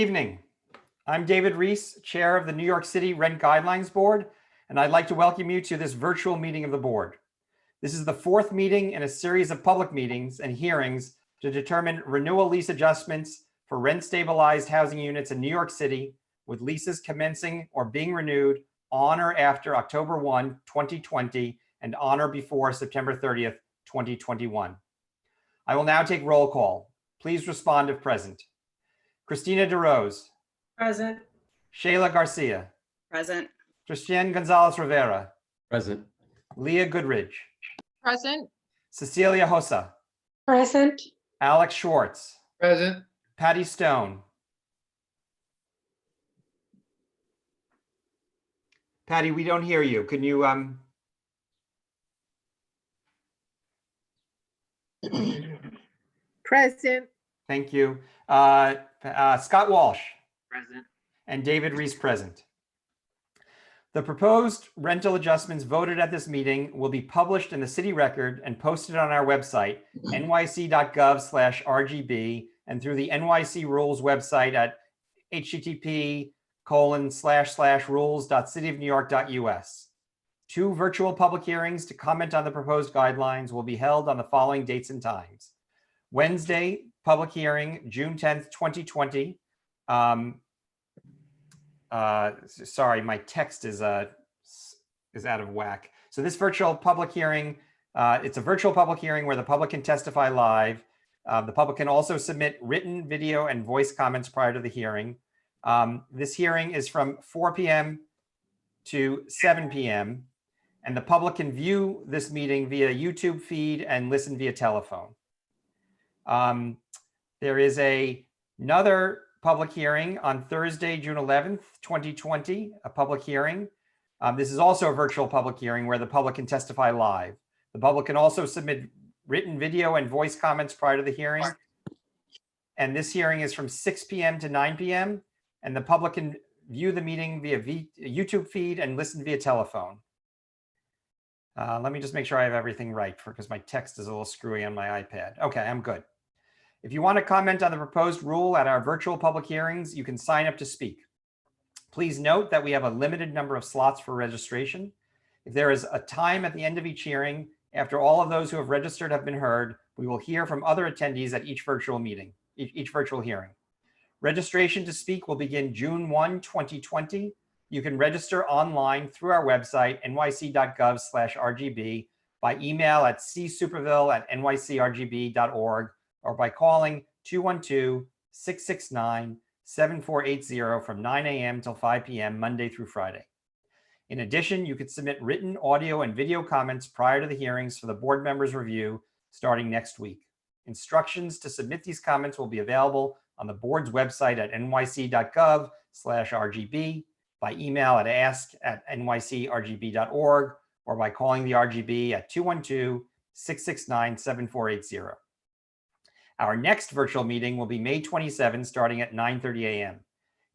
Evening. I'm David Reese, Chair of the New York City Rent Guidelines Board, and I'd like to welcome you to this virtual meeting of the board. This is the fourth meeting in a series of public meetings and hearings to determine renewal lease adjustments for rent-stabilized housing units in New York City with leases commencing or being renewed on or after October 1, 2020 and on or before September 30th, 2021. I will now take roll call. Please respond if present. Christina DeRose. Present. Shayla Garcia. Present. Christian Gonzalez Rivera. Present. Leah Goodridge. Present. Cecilia Hossa. Present. Alex Schwartz. Present. Patty Stone. Patty, we don't hear you. Can you Present. Thank you. Scott Walsh. Present. And David Reese present. The proposed rental adjustments voted at this meeting will be published in the city record and posted on our website, nyc.gov/RGB, and through the NYC rules website at http://rules.cityofnewyork.us. 2 virtual public hearings to comment on the proposed guidelines will be held on the following dates and times. Wednesday, public hearing, June 10th, 2020. Sorry, my text is out of whack. So this virtual public hearing, it's a virtual public hearing where the public can testify live. The public can also submit written, video, and voice comments prior to the hearing. This hearing is from 4 p.m. to 7 p.m. and the public can view this meeting via YouTube feed and listen via telephone. There is another public hearing on Thursday, June 11th, 2020, a public hearing. This is also a virtual public hearing where the public can testify live. The public can also submit written video and voice comments prior to the hearing. And this hearing is from 6 p.m. to 9 p.m. and the public can view the meeting via YouTube feed and listen via telephone. Let me just make sure I have everything right because my text is a little screwy on my iPad. Okay, I'm good. If you want to comment on the proposed rule at our virtual public hearings, you can sign up to speak. Please note that we have a limited number of slots for registration. If there is a time at the end of each hearing, after all of those who have registered have been heard, we will hear from other attendees at each virtual meeting, each virtual hearing. Registration to speak will begin June 1, 2020. You can register online through our website, nyc.gov/RGB, by email at csuperville@nycrgb.org, or by calling 212-669-7480 from 9 a.m. till 5 p.m. Monday through Friday. In addition, you can submit written audio and video comments prior to the hearings for the board members' review starting next week. Instructions to submit these comments will be available on the board's website at nyc.gov/RGB, by email at ask@nycrgb.org, or by calling the RGB at 212-669-7480. Our next virtual meeting will be May 27, starting at 9:30 a.m.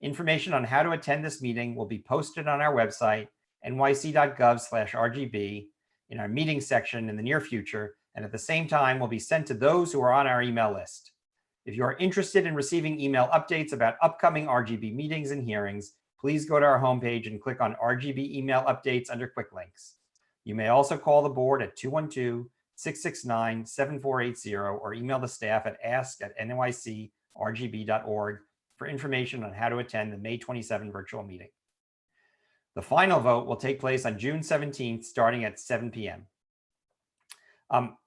Information on how to attend this meeting will be posted on our website, nyc.gov/RGB, in our meeting section in the near future, and at the same time will be sent to those who are on our email list. If you are interested in receiving email updates about upcoming RGB meetings and hearings, please go to our homepage and click on RGB email updates under quick links. You may also call the board at 212-669-7480 or email the staff at ask@nycrgb.org for information on how to attend the May 27 virtual meeting. The final vote will take place on June 17th, starting at 7 p.m.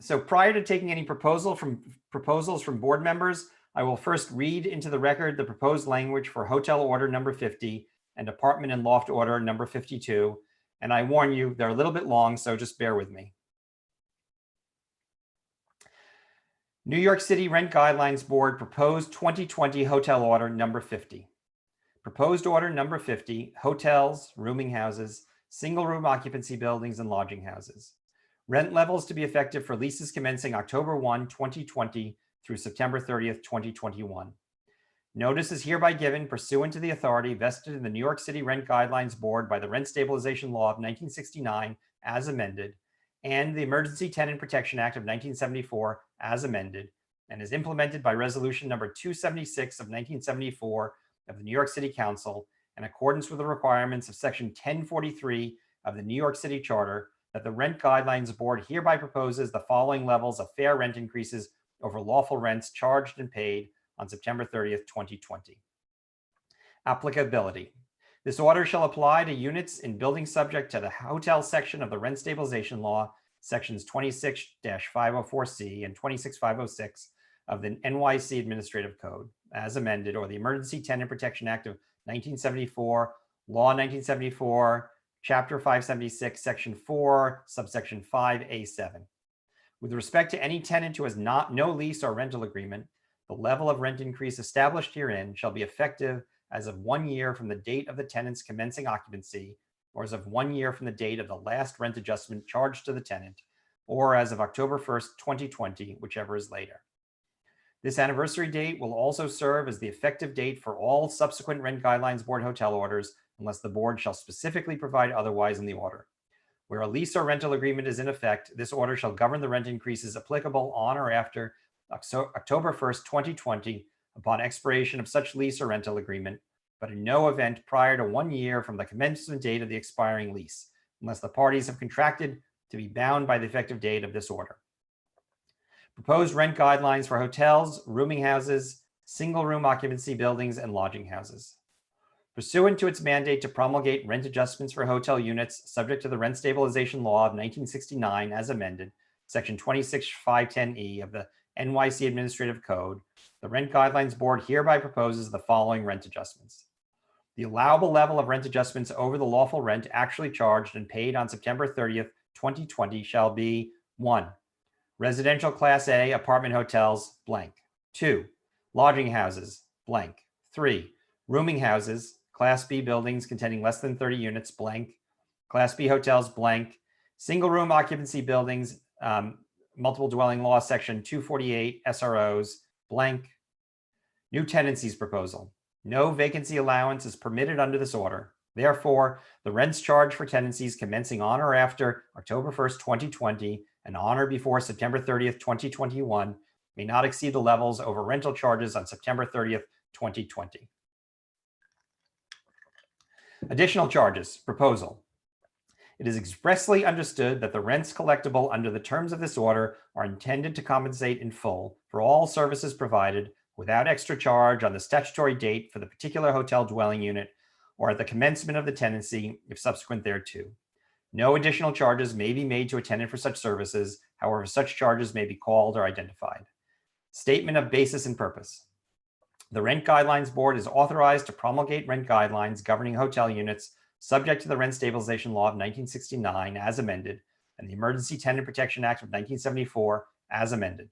So prior to taking any proposals from board members, I will first read into the record the proposed language for Hotel Order number 50 and Apartment and Loft Order number 52. And I warn you, they're a little bit long, so just bear with me. New York City Rent Guidelines Board proposed 2020 Hotel Order number 50. Proposed Order number 50, hotels, rooming houses, single room occupancy buildings, and lodging houses. Rent levels to be effective for leases commencing October 1, 2020 through September 30th, 2021. Notice is hereby given pursuant to the authority vested in the New York City Rent Guidelines Board by the Rent Stabilization Law of 1969 as amended, and the Emergency Tenant Protection Act of 1974 as amended, and is implemented by Resolution number 276 of 1974 of the New York City Council, in accordance with the requirements of Section 1043 of the New York City Charter, that the Rent Guidelines Board hereby proposes the following levels of fair rent increases over lawful rents charged and paid on September 30th, 2020. Applicability. This order shall apply to units in buildings subject to the hotel section of the Rent Stabilization Law, sections 26-504C and 26506 of the NYC Administrative Code, as amended, or the Emergency Tenant Protection Act of 1974, Law 1974, Chapter 576, Section 4, subsection 5A7. With respect to any tenant who has no lease or rental agreement, the level of rent increase established herein shall be effective as of 1 year from the date of the tenant's commencing occupancy, or as of 1 year from the date of the last rent adjustment charged to the tenant, or as of October 1st, 2020, whichever is later. This anniversary date will also serve as the effective date for all subsequent Rent Guidelines Board hotel orders, unless the board shall specifically provide otherwise in the order. Where a lease or rental agreement is in effect, this order shall govern the rent increases applicable on or after October 1st, 2020, upon expiration of such lease or rental agreement, but in no event prior to 1 year from the commencement date of the expiring lease, unless the parties have contracted to be bound by the effective date of this order. Proposed rent guidelines for hotels, rooming houses, single room occupancy buildings, and lodging houses. Pursuant to its mandate to promulgate rent adjustments for hotel units subject to the Rent Stabilization Law of 1969 as amended, Section 26510E of the NYC Administrative Code, the Rent Guidelines Board hereby proposes the following rent adjustments. The allowable level of rent adjustments over the lawful rent actually charged and paid on September 30th, 2020 shall be 1. Residential Class A apartment hotels, blank. 2. Lodging houses, blank. 3. Rooming houses, Class B buildings containing less than 30 units, blank. Class B hotels, blank. Single room occupancy buildings, multiple dwelling law, section 248, SROs, blank. New tenancies proposal. No vacancy allowance is permitted under this order. Therefore, the rents charged for tenancies commencing on or after October 1st, 2020, and on or before September 30th, 2021, may not exceed the levels over rental charges on September 30th, 2020. Additional charges. Proposal. It is expressly understood that the rents collectible under the terms of this order are intended to compensate in full for all services provided without extra charge on the statutory date for the particular hotel dwelling unit or at the commencement of the tenancy if subsequent thereto. No additional charges may be made to a tenant for such services. However, such charges may be called or identified. Statement of basis and purpose. The Rent Guidelines Board is authorized to promulgate rent guidelines governing hotel units subject to the Rent Stabilization Law of 1969 as amended and the Emergency Tenant Protection Act of 1974 as amended.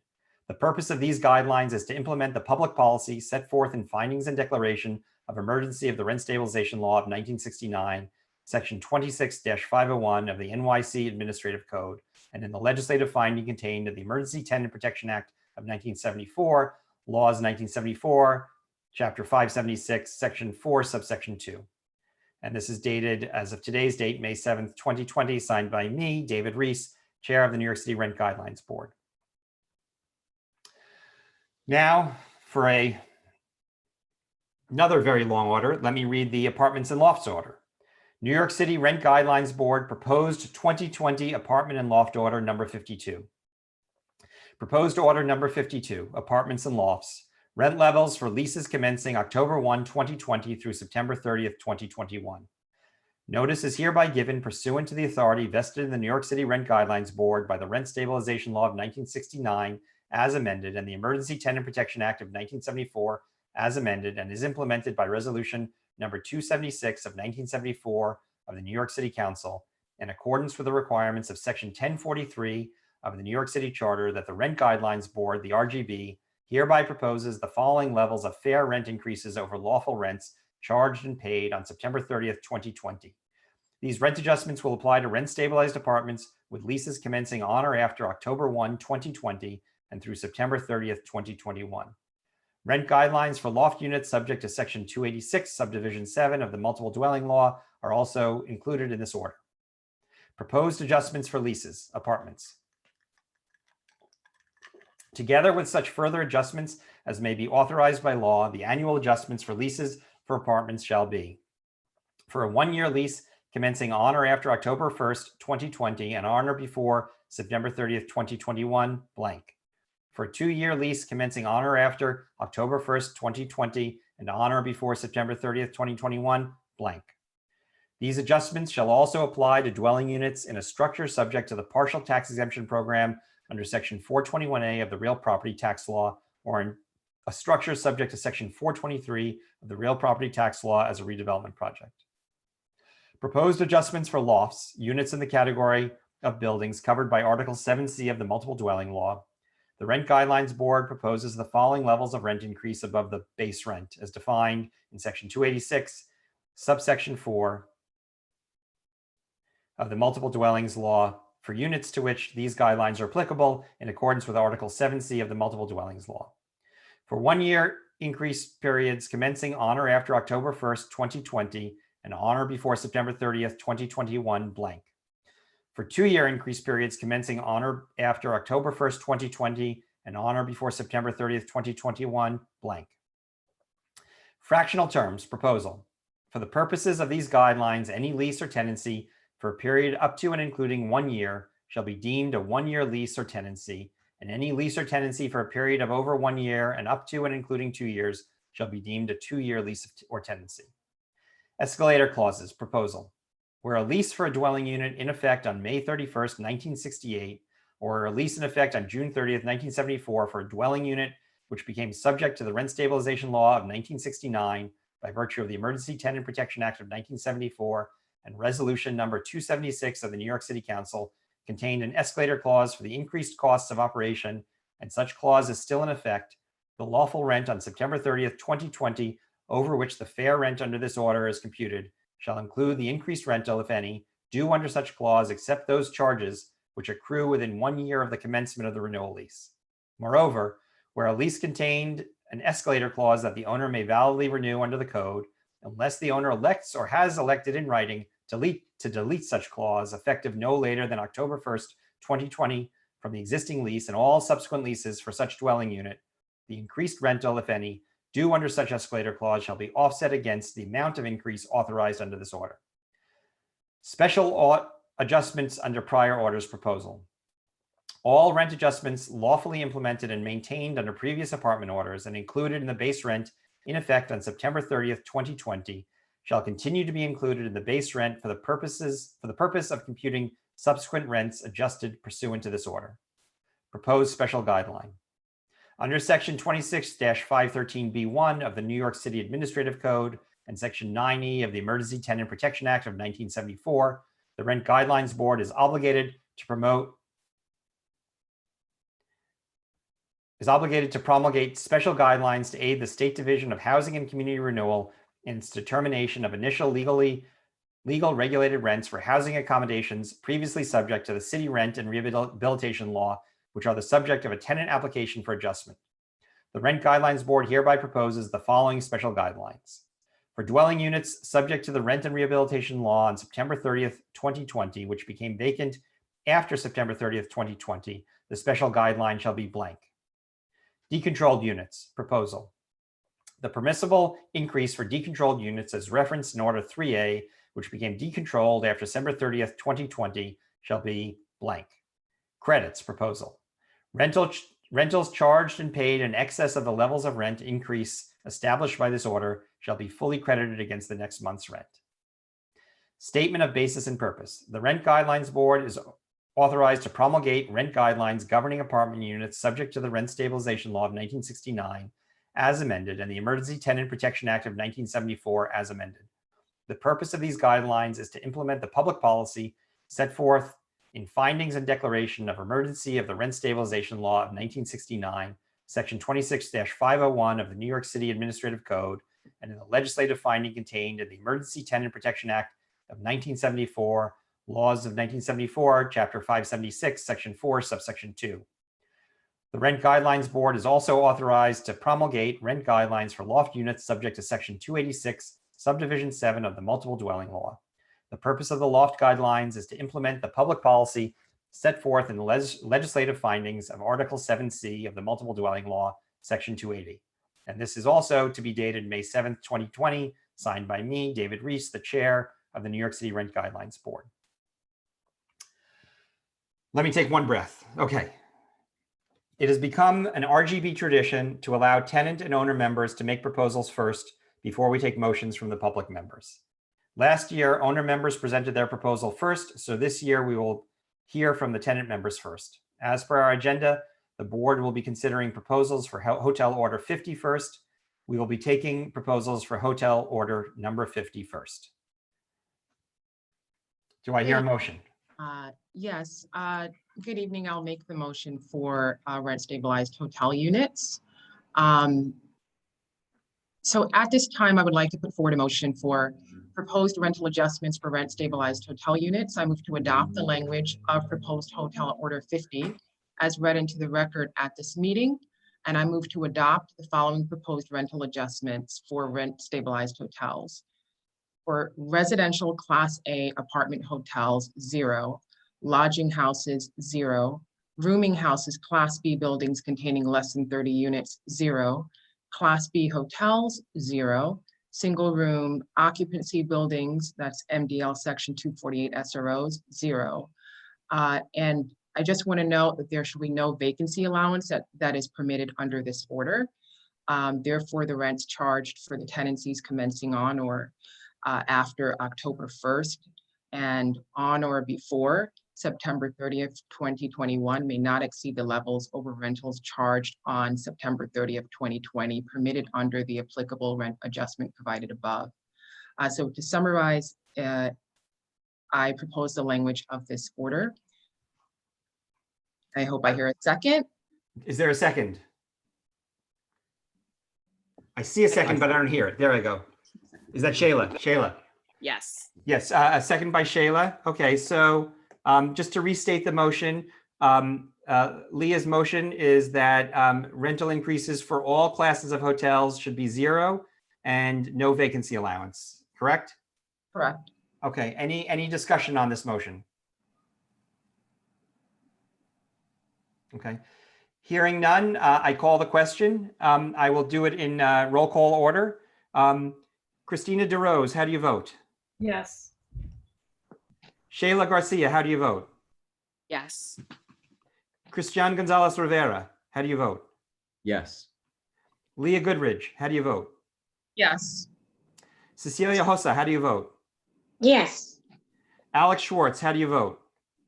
The purpose of these guidelines is to implement the public policy set forth in Findings and Declaration of Emergency of the Rent Stabilization Law of 1969, Section 26-501 of the NYC Administrative Code, and in the legislative finding contained in the Emergency Tenant Protection Act of 1974, Laws 1974, Chapter 576, Section 4, subsection 2. And this is dated as of today's date, May 7th, 2020, signed by me, David Reese, Chair of the New York City Rent Guidelines Board. Now, for another very long order, let me read the Apartments and Lofts order. New York City Rent Guidelines Board proposed 2020 Apartment and Loft Order number 52. Proposed order number 52, Apartments and Lofts. Rent levels for leases commencing October 1, 2020 through September 30th, 2021. Notice is hereby given pursuant to the authority vested in the New York City Rent Guidelines Board by the Rent Stabilization Law of 1969 as amended and the Emergency Tenant Protection Act of 1974 as amended and is implemented by Resolution number 276 of 1974 of the New York City Council in accordance with the requirements of Section 1043 of the New York City Charter that the Rent Guidelines Board, the RGB, hereby proposes the following levels of fair rent increases over lawful rents charged and paid on September 30th, 2020. These rent adjustments will apply to rent-stabilized apartments with leases commencing on or after October 1, 2020 and through September 30th, 2021. Rent guidelines for loft units subject to Section 286, Subdivision 7 of the Multiple Dwelling Law are also included in this order. Proposed adjustments for leases, apartments. Together with such further adjustments as may be authorized by law, the annual adjustments for leases for apartments shall be for a 1-year lease commencing on or after October 1st, 2020, and on or before September 30th, 2021, blank. For a 2-year lease commencing on or after October 1st, 2020, and on or before September 30th, 2021, blank. These adjustments shall also apply to dwelling units in a structure subject to the partial tax exemption program under Section 421A of the Real Property Tax Law, or in a structure subject to Section 423 of the Real Property Tax Law as a redevelopment project. Proposed adjustments for lofts, units in the category of buildings covered by Article 7C of the Multiple Dwelling Law. The Rent Guidelines Board proposes the following levels of rent increase above the base rent as defined in Section 286, subsection 4 of the Multiple Dwellings Law for units to which these guidelines are applicable in accordance with Article 7C of the Multiple Dwellings Law. For 1-year increase periods commencing on or after October 1st, 2020, and on or before September 30th, 2021, blank. For 2-year increase periods commencing on or after October 1st, 2020, and on or before September 30th, 2021, blank. Fractional terms, proposal. For the purposes of these guidelines, any lease or tenancy for a period up to and including 1 year shall be deemed a 1-year lease or tenancy, and any lease or tenancy for a period of over 1 year and up to and including 2 years shall be deemed a 2-year lease or tenancy. Escalator clauses, proposal. Where a lease for a dwelling unit in effect on May 31st, 1968, or a lease in effect on June 30th, 1974 for a dwelling unit which became subject to the Rent Stabilization Law of 1969 by virtue of the Emergency Tenant Protection Act of 1974 and Resolution number 276 of the New York City Council, contained an escalator clause for the increased costs of operation, and such clause is still in effect, the lawful rent on September 30th, 2020, over which the fair rent under this order is computed, shall include the increased rental, if any, due under such clause, except those charges which accrue within 1 year of the commencement of the renewal lease. Moreover, where a lease contained an escalator clause that the owner may validly renew under the code, unless the owner elects or has elected in writing to delete such clause effective no later than October 1st, 2020 from the existing lease and all subsequent leases for such dwelling unit, the increased rental, if any, due under such escalator clause shall be offset against the amount of increase authorized under this order. Special adjustments under prior orders proposal. All rent adjustments lawfully implemented and maintained under previous apartment orders and included in the base rent in effect on September 30th, 2020 shall continue to be included in the base rent for the purpose of computing subsequent rents adjusted pursuant to this order. Proposed special guideline. Under Section 26-513B1 of the New York City Administrative Code and Section 9E of the Emergency Tenant Protection Act of 1974, the Rent Guidelines Board is obligated to promulgate special guidelines to aid the State Division of Housing and Community Renewal in its determination of initial legal regulated rents for housing accommodations previously subject to the city rent and rehabilitation law, which are the subject of a tenant application for adjustment. The Rent Guidelines Board hereby proposes the following special guidelines. For dwelling units subject to the rent and rehabilitation law on September 30th, 2020, which became vacant after September 30th, 2020, the special guideline shall be blank. Decontrolled units, proposal. The permissible increase for decontrolled units as referenced in Order 3A, which became decontrolled after December 30th, 2020, shall be blank. Credits, proposal. Rentals charged and paid in excess of the levels of rent increase established by this order shall be fully credited against the next month's rent. Statement of basis and purpose. The Rent Guidelines Board is authorized to promulgate rent guidelines governing apartment units subject to the Rent Stabilization Law of 1969 as amended and the Emergency Tenant Protection Act of 1974 as amended. The purpose of these guidelines is to implement the public policy set forth in findings and declaration of emergency of the Rent Stabilization Law of 1969, Section 26-501 of the New York City Administrative Code, and in the legislative finding contained in the Emergency Tenant Protection Act of 1974, Laws of 1974, Chapter 576, Section 4, Subsection 2. The Rent Guidelines Board is also authorized to promulgate rent guidelines for loft units subject to Section 286, Subdivision 7 of the Multiple Dwelling Law. The purpose of the loft guidelines is to implement the public policy set forth in the legislative findings of Article 7C of the Multiple Dwelling Law, Section 280. And this is also to be dated May 7th, 2020, signed by me, David Reese, the chair of the New York City Rent Guidelines Board. Let me take one breath. Okay. It has become an RGB tradition to allow tenant and owner members to make proposals first before we take motions from the public members. Last year, owner members presented their proposal first, so this year we will hear from the tenant members first. As per our agenda, the board will be considering proposals for Hotel Order 50 first. We will be taking proposals for Hotel Order number 50 first. Do I hear a motion? Yes. Good evening. I'll make the motion for rent stabilized hotel units. So at this time, I would like to put forward a motion for proposed rental adjustments for rent stabilized hotel units. I move to adopt the language of proposed Hotel Order 50 as read into the record at this meeting. And I move to adopt the following proposed rental adjustments for rent stabilized hotels. For residential Class A apartment hotels, 0, lodging houses, 0, rooming houses, Class B buildings containing less than 30 units, 0, Class B hotels, 0, single room occupancy buildings, that's MDL Section 248 SROs, 0. And I just want to note that there should be no vacancy allowance that is permitted under this order. Therefore, the rents charged for the tenancies commencing on or after October 1st and on or before September 30th, 2021 may not exceed the levels over rentals charged on September 30th, 2020 permitted under the applicable rent adjustment provided above. So to summarize, I propose the language of this order. I hope I hear a second. Is there a second? I see a second, but I don't hear it. There I go. Is that Shayla? Shayla? Yes. Yes, a second by Shayla. Okay, so just to restate the motion, Leah's motion is that rental increases for all classes of hotels should be 0 and no vacancy allowance, correct? Correct. Okay, any discussion on this motion? Okay, hearing none, I call the question. I will do it in roll call order. Christina DeRose, how do you vote? Yes. Shayla Garcia, how do you vote? Yes. Christian Gonzalez Rivera, how do you vote? Yes. Leah Goodridge, how do you vote? Yes. Cecilia Hossa, how do you vote? Yes. Alex Schwartz, how do you vote?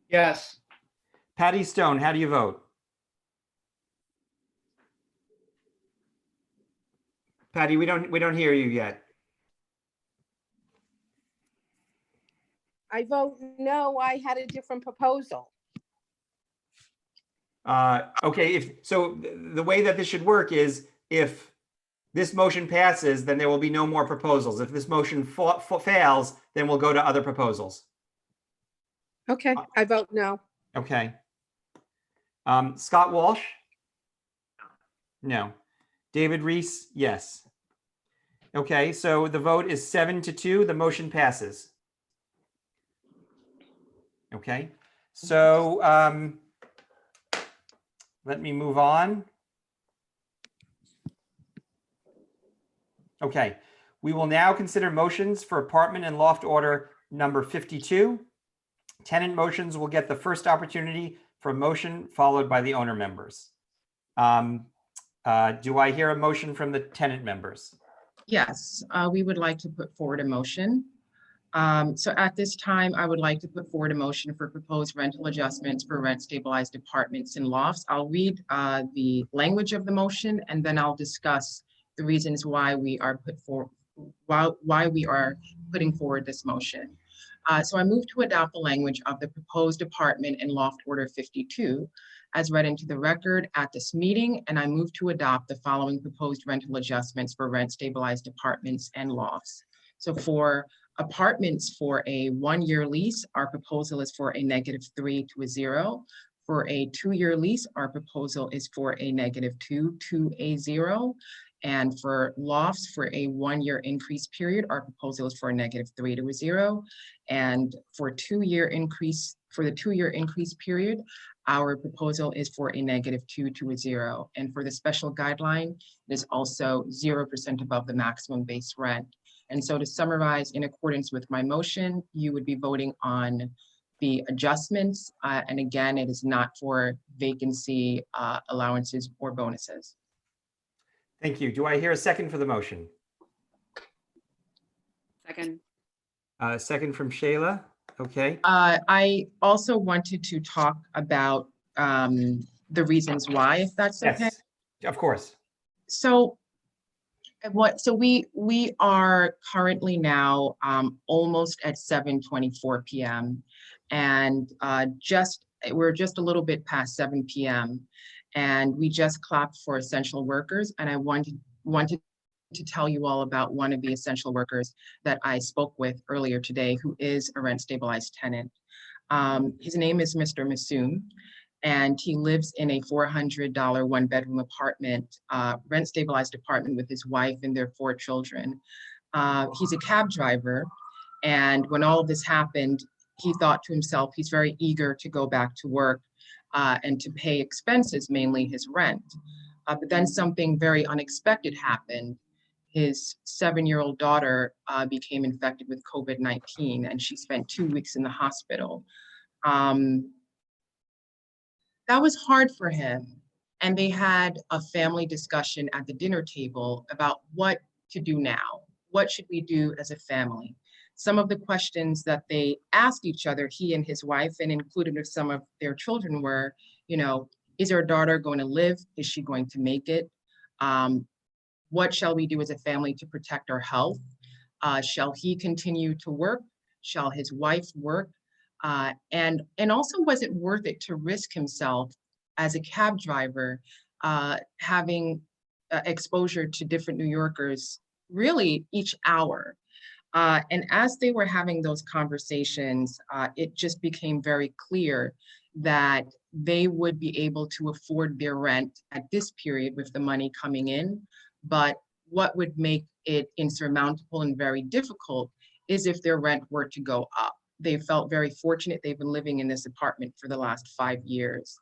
Yes. Patty Stone, how do you vote? Patty, we don't hear you yet. I vote no, I had a different proposal. Okay, so the way that this should work is if this motion passes, then there will be no more proposals. If this motion fails, then we'll go to other proposals. Okay, I vote no. Okay. Scott Walsh? No. David Reese? Yes. Okay, so the vote is 7-2. The motion passes. Okay, so let me move on. Okay, we will now consider motions for apartment and loft order number 52. Tenant motions will get the first opportunity for motion, followed by the owner members. Do I hear a motion from the tenant members? Yes, we would like to put forward a motion. So at this time, I would like to put forward a motion for proposed rental adjustments for rent stabilized apartments and lofts. I'll read the language of the motion and then I'll discuss the reasons why we are putting forward this motion. So I move to adopt the language of the proposed apartment and loft order 52 as read into the record at this meeting, and I move to adopt the following proposed rental adjustments for rent stabilized apartments and lofts. So for apartments for a 1-year lease, our proposal is for a -3 to a 0. For a 2-year lease, our proposal is for a -2 to a 0. And for lofts for a 1-year increase period, our proposal is for a -3 to a 0. And for 2-year increase For the 2-year increase period, our proposal is for a -2 to a 0. And for the special guideline, it is also 0% above the maximum base rent. And so to summarize, in accordance with my motion, you would be voting on the adjustments. And again, it is not for vacancy allowances or bonuses. Thank you. Do I hear a second for the motion? Second. Second from Shayla. Okay. I also wanted to talk about the reasons why, if that's okay. Yes, of course. So we are currently now almost at 7:24 p.m. and we're just a little bit past 7 p.m. and we just clapped for essential workers, and I wanted to tell you all about one of the essential workers that I spoke with earlier today, who is a rent stabilized tenant. His name is Mr. Masoom, and he lives in a $400 1-bedroom apartment, rent stabilized apartment with his wife and their 4 children. He's a cab driver, and when all of this happened, he thought to himself, he's very eager to go back to work and to pay expenses, mainly his rent. But then something very unexpected happened. His 7-year-old daughter became infected with COVID-19, and she spent 2 weeks in the hospital. That was hard for him. And they had a family discussion at the dinner table about what to do now. What should we do as a family? Some of the questions that they asked each other, he and his wife, and included with some of their children, were, is our daughter going to live? Is she going to make it? What shall we do as a family to protect our health? Shall he continue to work? Shall his wife work? And also, was it worth it to risk himself as a cab driver, having exposure to different New Yorkers really each hour? And as they were having those conversations, it just became very clear that they would be able to afford their rent at this period with the money coming in. But what would make it insurmountable and very difficult is if their rent were to go up. They felt very fortunate. They've been living in this apartment for the last 5 years.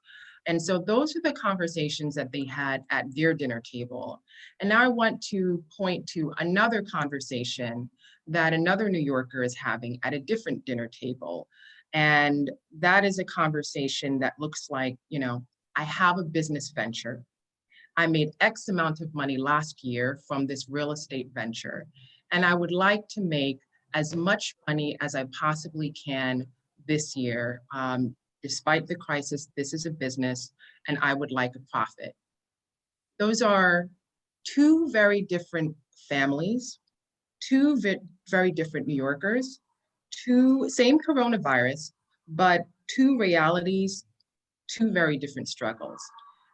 And so those are the conversations that they had at their dinner table. And now I want to point to another conversation that another New Yorker is having at a different dinner table. And that is a conversation that looks like, I have a business venture. I made X amount of money last year from this real estate venture, and I would like to make as much money as I possibly can this year. Despite the crisis, this is a business, and I would like a profit. Those are 2 very different families, 2 very different New Yorkers, 2 same coronavirus, but 2 realities, 2 very different struggles.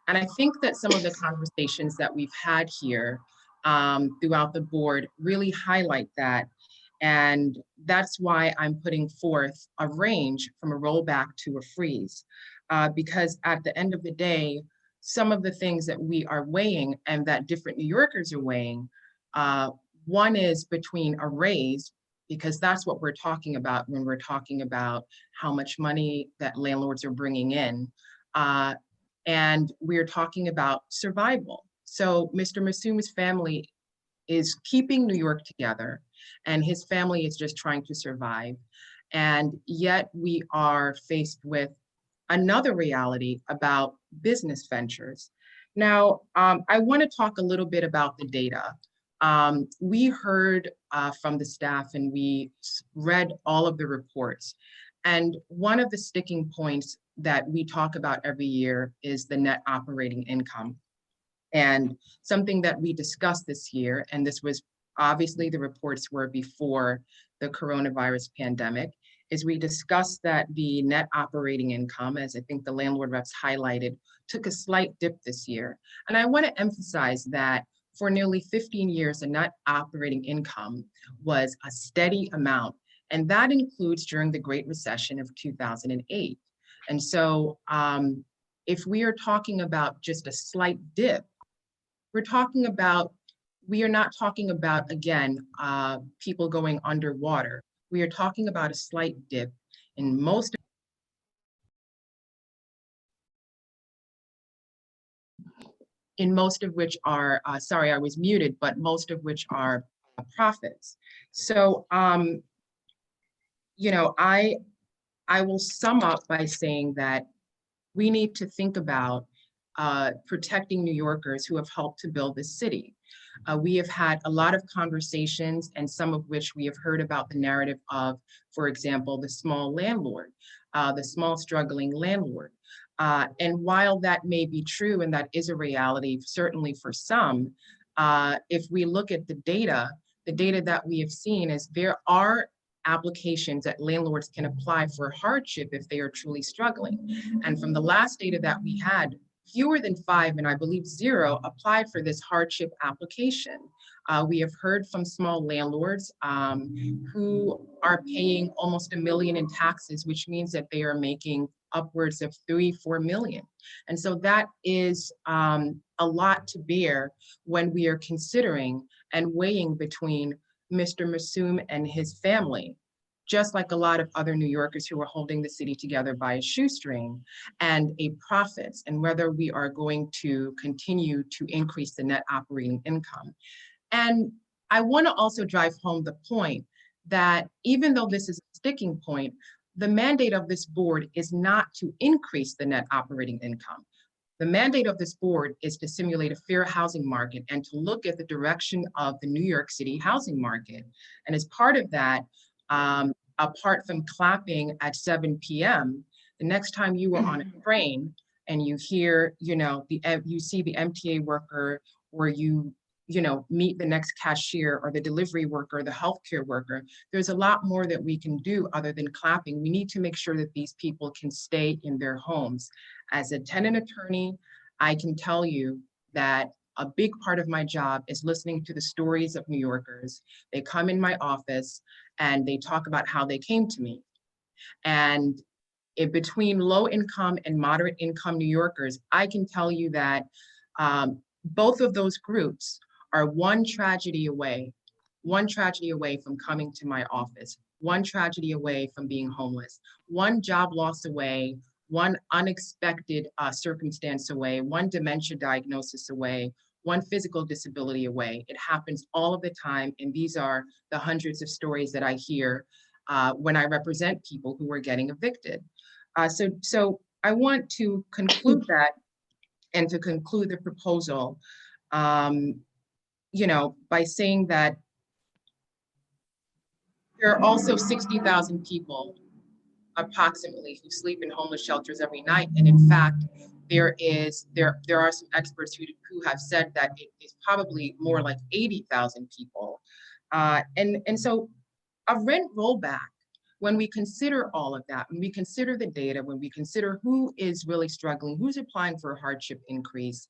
And I think that some of the conversations that we've had here throughout the board really highlight that. And that's why I'm putting forth a range from a rollback to a freeze. Because at the end of the day, some of the things that we are weighing and that different New Yorkers are weighing, one is between a raise, because that's what we're talking about when we're talking about how much money that landlords are bringing in. And we're talking about survival. So Mr. Masoom's family is keeping New York together, and his family is just trying to survive. And yet we are faced with another reality about business ventures. Now, I want to talk a little bit about the data. We heard from the staff and we read all of the reports. And one of the sticking points that we talk about every year is the net operating income. And something that we discussed this year, and this was obviously the reports were before the coronavirus pandemic, is we discussed that the net operating income, as I think the landlord reps highlighted, took a slight dip this year. And I want to emphasize that for nearly 15 years, the net operating income was a steady amount. And that includes during the Great Recession of 2008. And so if we are talking about just a slight dip, we are not talking about, again, people going underwater. We are talking about a slight dip in most in most of which are, sorry, I was muted, but most of which are profits. So, you know, I will sum up by saying that we need to think about protecting New Yorkers who have helped to build this city. We have had a lot of conversations, and some of which we have heard about the narrative of, for example, the small landlord, the small struggling landlord. And while that may be true, and that is a reality, certainly for some, if we look at the data that we have seen is there are applications that landlords can apply for hardship if they are truly struggling. And from the last data that we had, fewer than 5, and I believe 0, applied for this hardship application. We have heard from small landlords who are paying almost $1 million in taxes, which means that they are making upwards of 3-4 million. And so that is a lot to bear when we are considering and weighing between Mr. Massoum and his family, just like a lot of other New Yorkers who are holding the city together by a shoestring, and a profits, and whether we are going to continue to increase the net operating income. And I want to also drive home the point that even though this is a sticking point, the mandate of this board is not to increase the net operating income. The mandate of this board is to simulate a fair housing market and to look at the direction of the New York City housing market. And as part of that, apart from clapping at 7 p.m., the next time you are on a train and you hear, you know, you see the MTA worker, or you meet the next cashier or the delivery worker, or the healthcare worker, there's a lot more that we can do other than clapping. We need to make sure that these people can stay in their homes. As a tenant attorney, I can tell you that a big part of my job is listening to the stories of New Yorkers. They come in my office and they talk about how they came to me. And in between low income and moderate income New Yorkers, I can tell you that both of those groups are one tragedy away from coming to my office, one tragedy away from being homeless, one job loss away, one unexpected circumstance away, one dementia diagnosis away, one physical disability away. It happens all of the time, and these are the hundreds of stories that I hear when I represent people who are getting evicted. So I want to conclude that, and to conclude the proposal, by saying that there are also 60,000 people approximately who sleep in homeless shelters every night. And in fact, there are some experts who have said that it is probably more like 80,000 people. And so a rent rollback, when we consider all of that, when we consider the data, when we consider who is really struggling, who's applying for a hardship increase,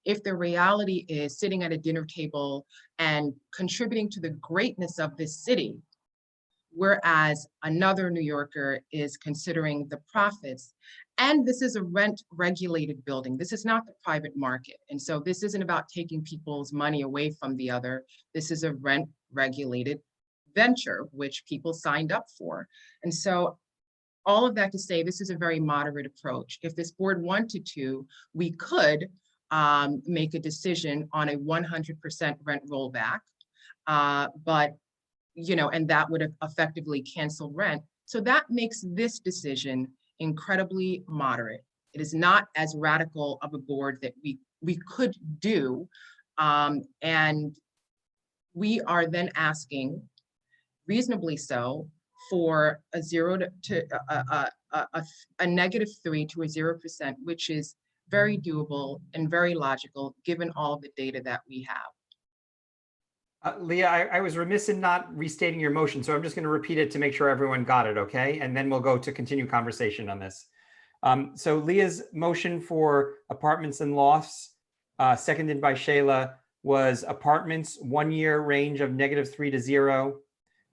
if the reality is sitting at a dinner table and contributing to the greatness of this city, whereas another New Yorker is considering the profits. And this is a rent-regulated building. This is not the private market. And so this isn't about taking people's money away from the other. This is a rent-regulated venture, which people signed up for. And so all of that to say, this is a very moderate approach. If this board wanted to, we could make a decision on a 100% rent rollback, but and that would have effectively canceled rent. So that makes this decision incredibly moderate. It is not as radical of a board that we could do. And we are then asking, reasonably so, for a -3 to a 0%, which is very doable and very logical given all of the data that we have. Leah, I was remiss in not restating your motion, so I'm just going to repeat it to make sure everyone got it, okay? And then we'll go to continue conversation on this. So Leah's motion for apartments and lofts, seconded by Shayla, was apartments 1 year range of -3 to 0,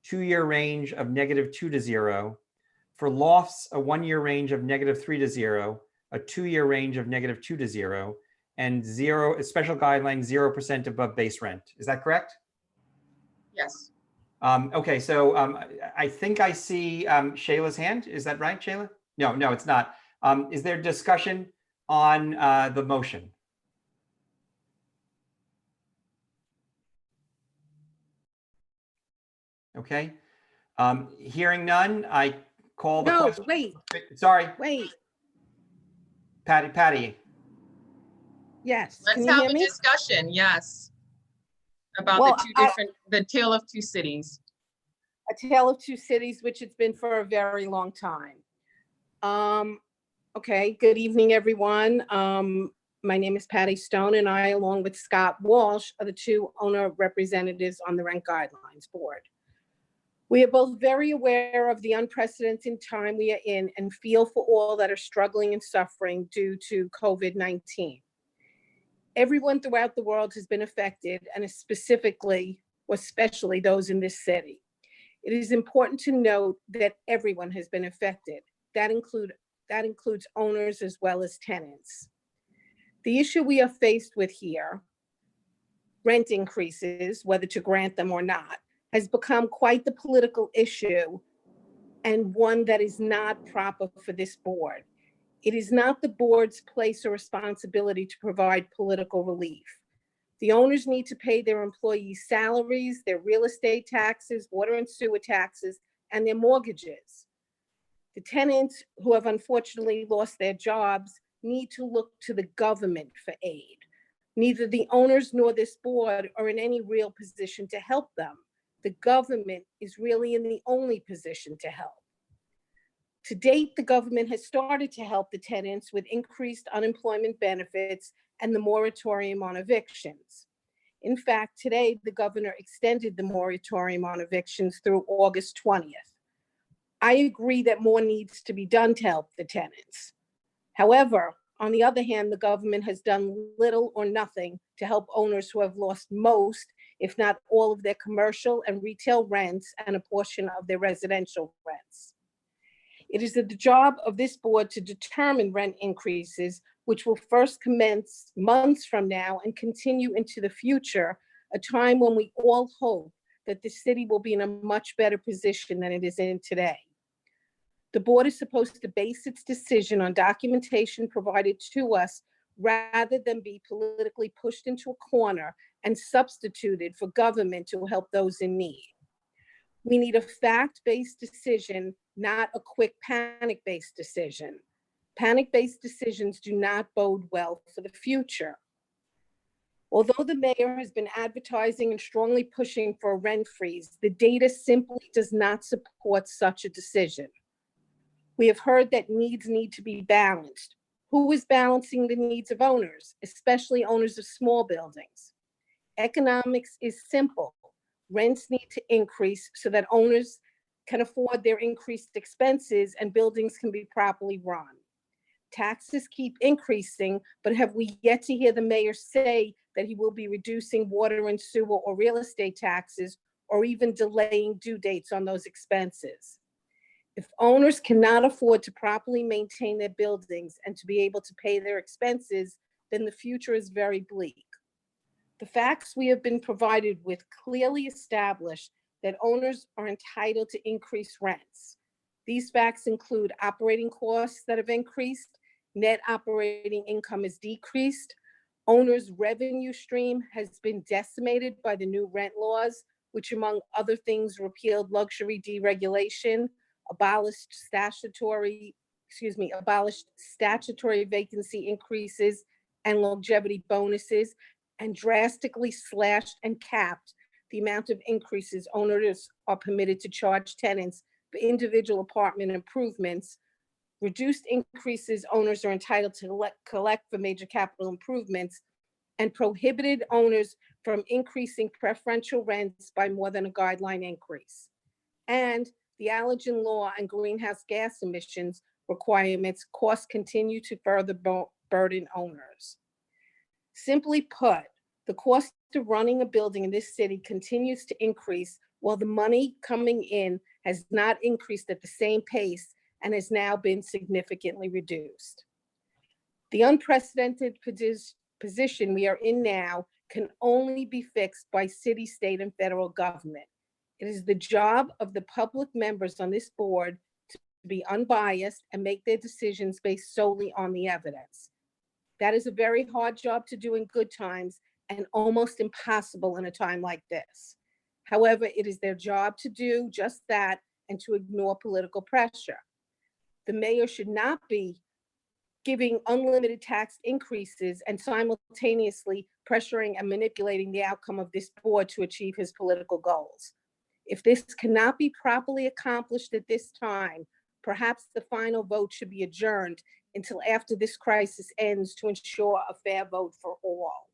2 year range of -2 to 0. For lofts, a 1 year range of -3 to 0, a 2 year range of -2 to 0, and a special guideline 0% above base rent. Is that correct? Yes. Okay, so I think I see Shayla's hand. Is that right, Shayla? No, it's not. Is there discussion on the motion? Okay. Hearing none, I call the No, question. wait, Sorry, wait. Patty. Yes, can Let's you have hear a me? discussion, yes. About Well, the tale of two cities. A tale of two cities, which it's been for a very long time. Okay, good evening, everyone. My name is Patty Stone, and I, along with Scott Walsh, are the two owner representatives on the Rent Guidelines Board. We are both very aware of the unprecedented time we are in and feel for all that are struggling and suffering due to COVID-19. Everyone throughout the world has been affected, and specifically, or especially those in this city. It is important to note that everyone has been affected. That includes owners as well as tenants. The issue we are faced with here, rent increases, whether to grant them or not, has become quite the political issue and one that is not proper for this board. It is not the board's place or responsibility to provide political relief. The owners need to pay their employees' salaries, their real estate taxes, water and sewer taxes, and their mortgages. The tenants who have unfortunately lost their jobs need to look to the government for aid. Neither the owners nor this board are in any real position to help them. The government is really in the only position to help. To date, the government has started to help the tenants with increased unemployment benefits and the moratorium on evictions. In fact, today, the governor extended the moratorium on evictions through August 20th. I agree that more needs to be done to help the tenants. However, on the other hand, the government has done little or nothing to help owners who have lost most, if not all, of their commercial and retail rents and a portion of their residential rents. It is the job of this board to determine rent increases, which will first commence months from now and continue into the future, a time when we all hope that the city will be in a much better position than it is in today. The board is supposed to base its decision on documentation provided to us rather than be politically pushed into a corner and substituted for government to help those in need. We need a fact-based decision, not a quick panic-based decision. Panic-based decisions do not bode well for the future. Although the mayor has been advertising and strongly pushing for a rent freeze, the data simply does not support such a decision. We have heard that needs need to be balanced. Who is balancing the needs of owners, especially owners of small buildings? Economics is simple. Rents need to increase so that owners can afford their increased expenses and buildings can be properly run. Taxes keep increasing, but have we yet to hear the mayor say that he will be reducing water and sewer or real estate taxes or even delaying due dates on those expenses? If owners cannot afford to properly maintain their buildings and to be able to pay their expenses, then the future is very bleak. The facts we have been provided with clearly establish that owners are entitled to increase rents. These facts include operating costs that have increased, net operating income has decreased, owners' revenue stream has been decimated by the new rent laws, which among other things repealed luxury deregulation, abolished statutory vacancy increases and longevity bonuses, and drastically slashed and capped the amount of increases owners are permitted to charge tenants for individual apartment improvements, reduced increases owners are entitled to collect for major capital improvements, and prohibited owners from increasing preferential rents by more than a guideline increase. And the allergen law and greenhouse gas emissions requirements costs continue to further burden owners. Simply put, the cost of running a building in this city continues to increase while the money coming in has not increased at the same pace and has now been significantly reduced. The unprecedented position we are in now can only be fixed by city, state, and federal government. It is the job of the public members on this board to be unbiased and make their decisions based solely on the evidence. That is a very hard job to do in good times and almost impossible in a time like this. However, it is their job to do just that and to ignore political pressure. The mayor should not be giving unlimited tax increases and simultaneously pressuring and manipulating the outcome of this board to achieve his political goals. If this cannot be properly accomplished at this time, perhaps the final vote should be adjourned until after this crisis ends to ensure a fair vote for all.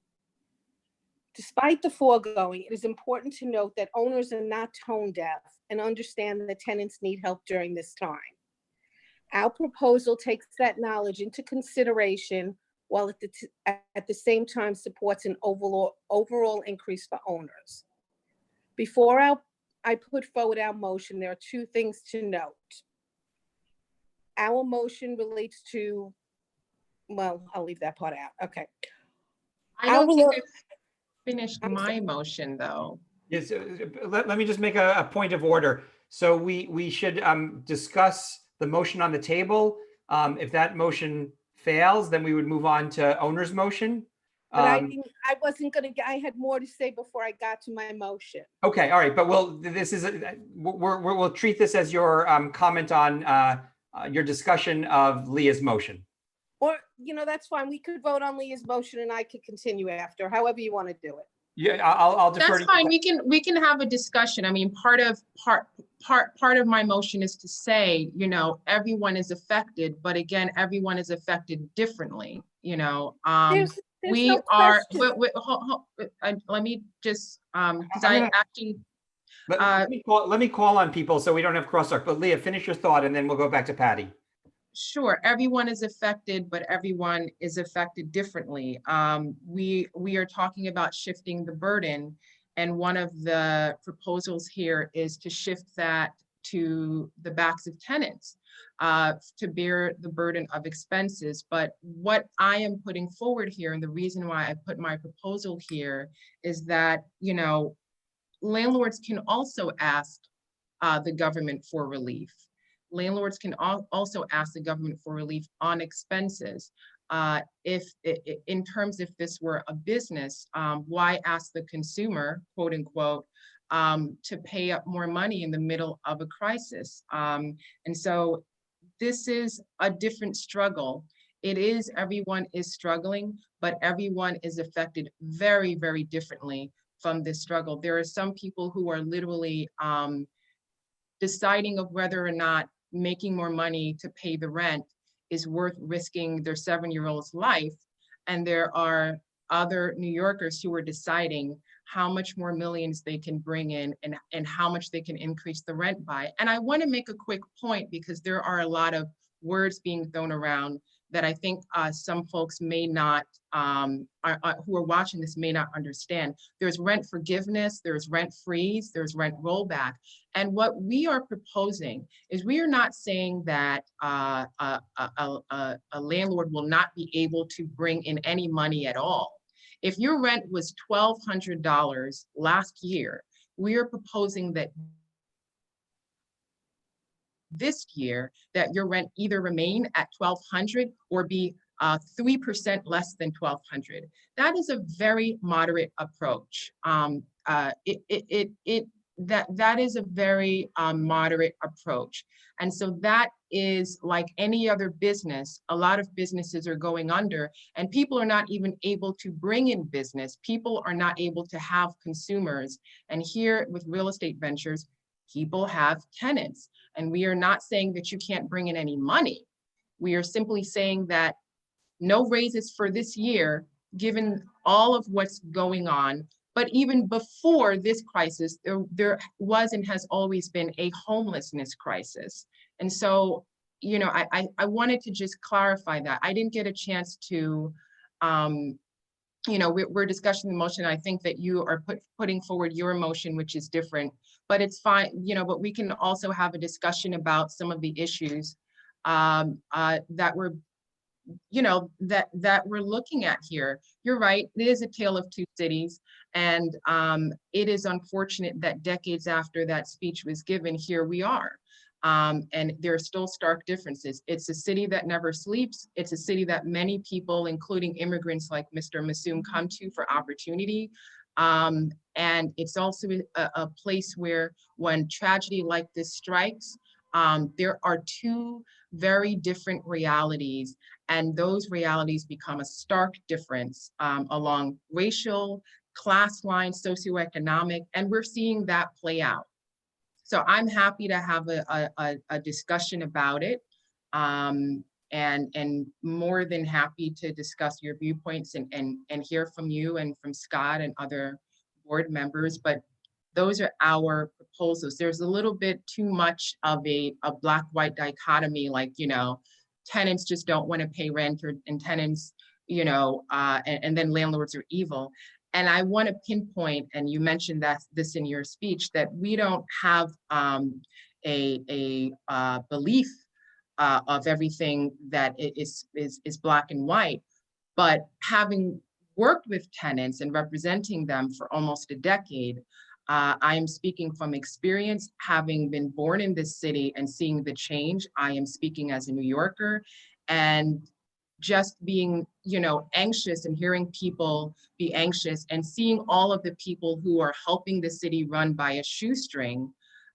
Despite the foregoing, it is important to note that owners are not tone deaf and understand that tenants need help during this time. Our proposal takes that knowledge into consideration while at the same time supports an overall increase for owners. Before I put forward our motion, there are two things to note. Our motion relates to, well, I'll leave that part out. Okay. I don't Our think lo- I finished I'm my motion, though. Yes, let me just make a point of order. So we should discuss the motion on the table. If that motion fails, then we would move on to owner's motion. But I wasn't gonna, I had more to say before I got to my motion. Okay, all right, but we'll treat this as your comment on your discussion of Leah's motion. Or, that's fine. We could vote on Leah's motion and I could continue after, however you want to do it. Yeah, I'll defer That's to you. fine. We can have a discussion. I mean, part of my motion is to say, everyone is affected, but again, everyone is affected differently, There's we no are, question. let me just, because I'm I gonna- actually, Let me call on people so we don't have crosstalk, but Leah, finish your thought and then we'll go back to Patty. sure, everyone is affected, but everyone is affected differently. We are talking about shifting the burden, and one of the proposals here is to shift that to the backs of tenants to bear the burden of expenses. But what I am putting forward here, and the reason why I put my proposal here, is that, landlords can also ask the government for relief. Landlords can also ask the government for relief on expenses. In terms if this were a business, why ask the consumer, quote unquote, to pay up more money in the middle of a crisis? And so this is a different struggle. It is, everyone is struggling, but everyone is affected very, very differently from this struggle. There are some people who are literally deciding of whether or not making more money to pay the rent is worth risking their 7-year-old's life. And there are other New Yorkers who are deciding how much more millions they can bring in and how much they can increase the rent by. And I want to make a quick point, because there are a lot of words being thrown around that I think some folks may not, who are watching this may not understand. There's rent forgiveness, there's rent freeze, there's rent rollback. And what we are proposing is, we are not saying that a landlord will not be able to bring in any money at all. If your rent was $1,200 last year, we are proposing that this year that your rent either remain at $1,200 or be 3% less than $1,200. That is a very moderate approach. That is a very moderate approach. And so that is like any other business. A lot of businesses are going under, and people are not even able to bring in business. People are not able to have consumers. And here with real estate ventures, people have tenants. And we are not saying that you can't bring in any money. We are simply saying that no raises for this year, given all of what's going on. But even before this crisis, there was and has always been a homelessness crisis. And so, I wanted to just clarify that. I didn't get a chance to, we're discussing the motion. I think that you are putting forward your motion, which is different, but it's fine, but we can also have a discussion about some of the issues that we're, that we're looking at here. You're right, it is a tale of two cities. And it is unfortunate that decades after that speech was given, here we are. And there are still stark differences. It's a city that never sleeps. It's a city that many people, including immigrants like Mr. Massoum, come to for opportunity. And it's also a place where when tragedy like this strikes, there are two very different realities, and those realities become a stark difference along racial, class lines, socioeconomic, and we're seeing that play out. So I'm happy to have a discussion about it, and more than happy to discuss your viewpoints and hear from you and from Scott and other board members. But those are our proposals. There's a little bit too much of a black-white dichotomy, like, you know, tenants just don't want to pay rent, and tenants, you know, and then landlords are evil. And I want to pinpoint, and you mentioned that this in your speech, that we don't have a belief of everything that is black and white, but having worked with tenants and representing them for almost a decade, I am speaking from experience, having been born in this city and seeing the change. I am speaking as a New Yorker, and just being, you know, anxious and hearing people be anxious and seeing all of the people who are helping the city run by a shoestring,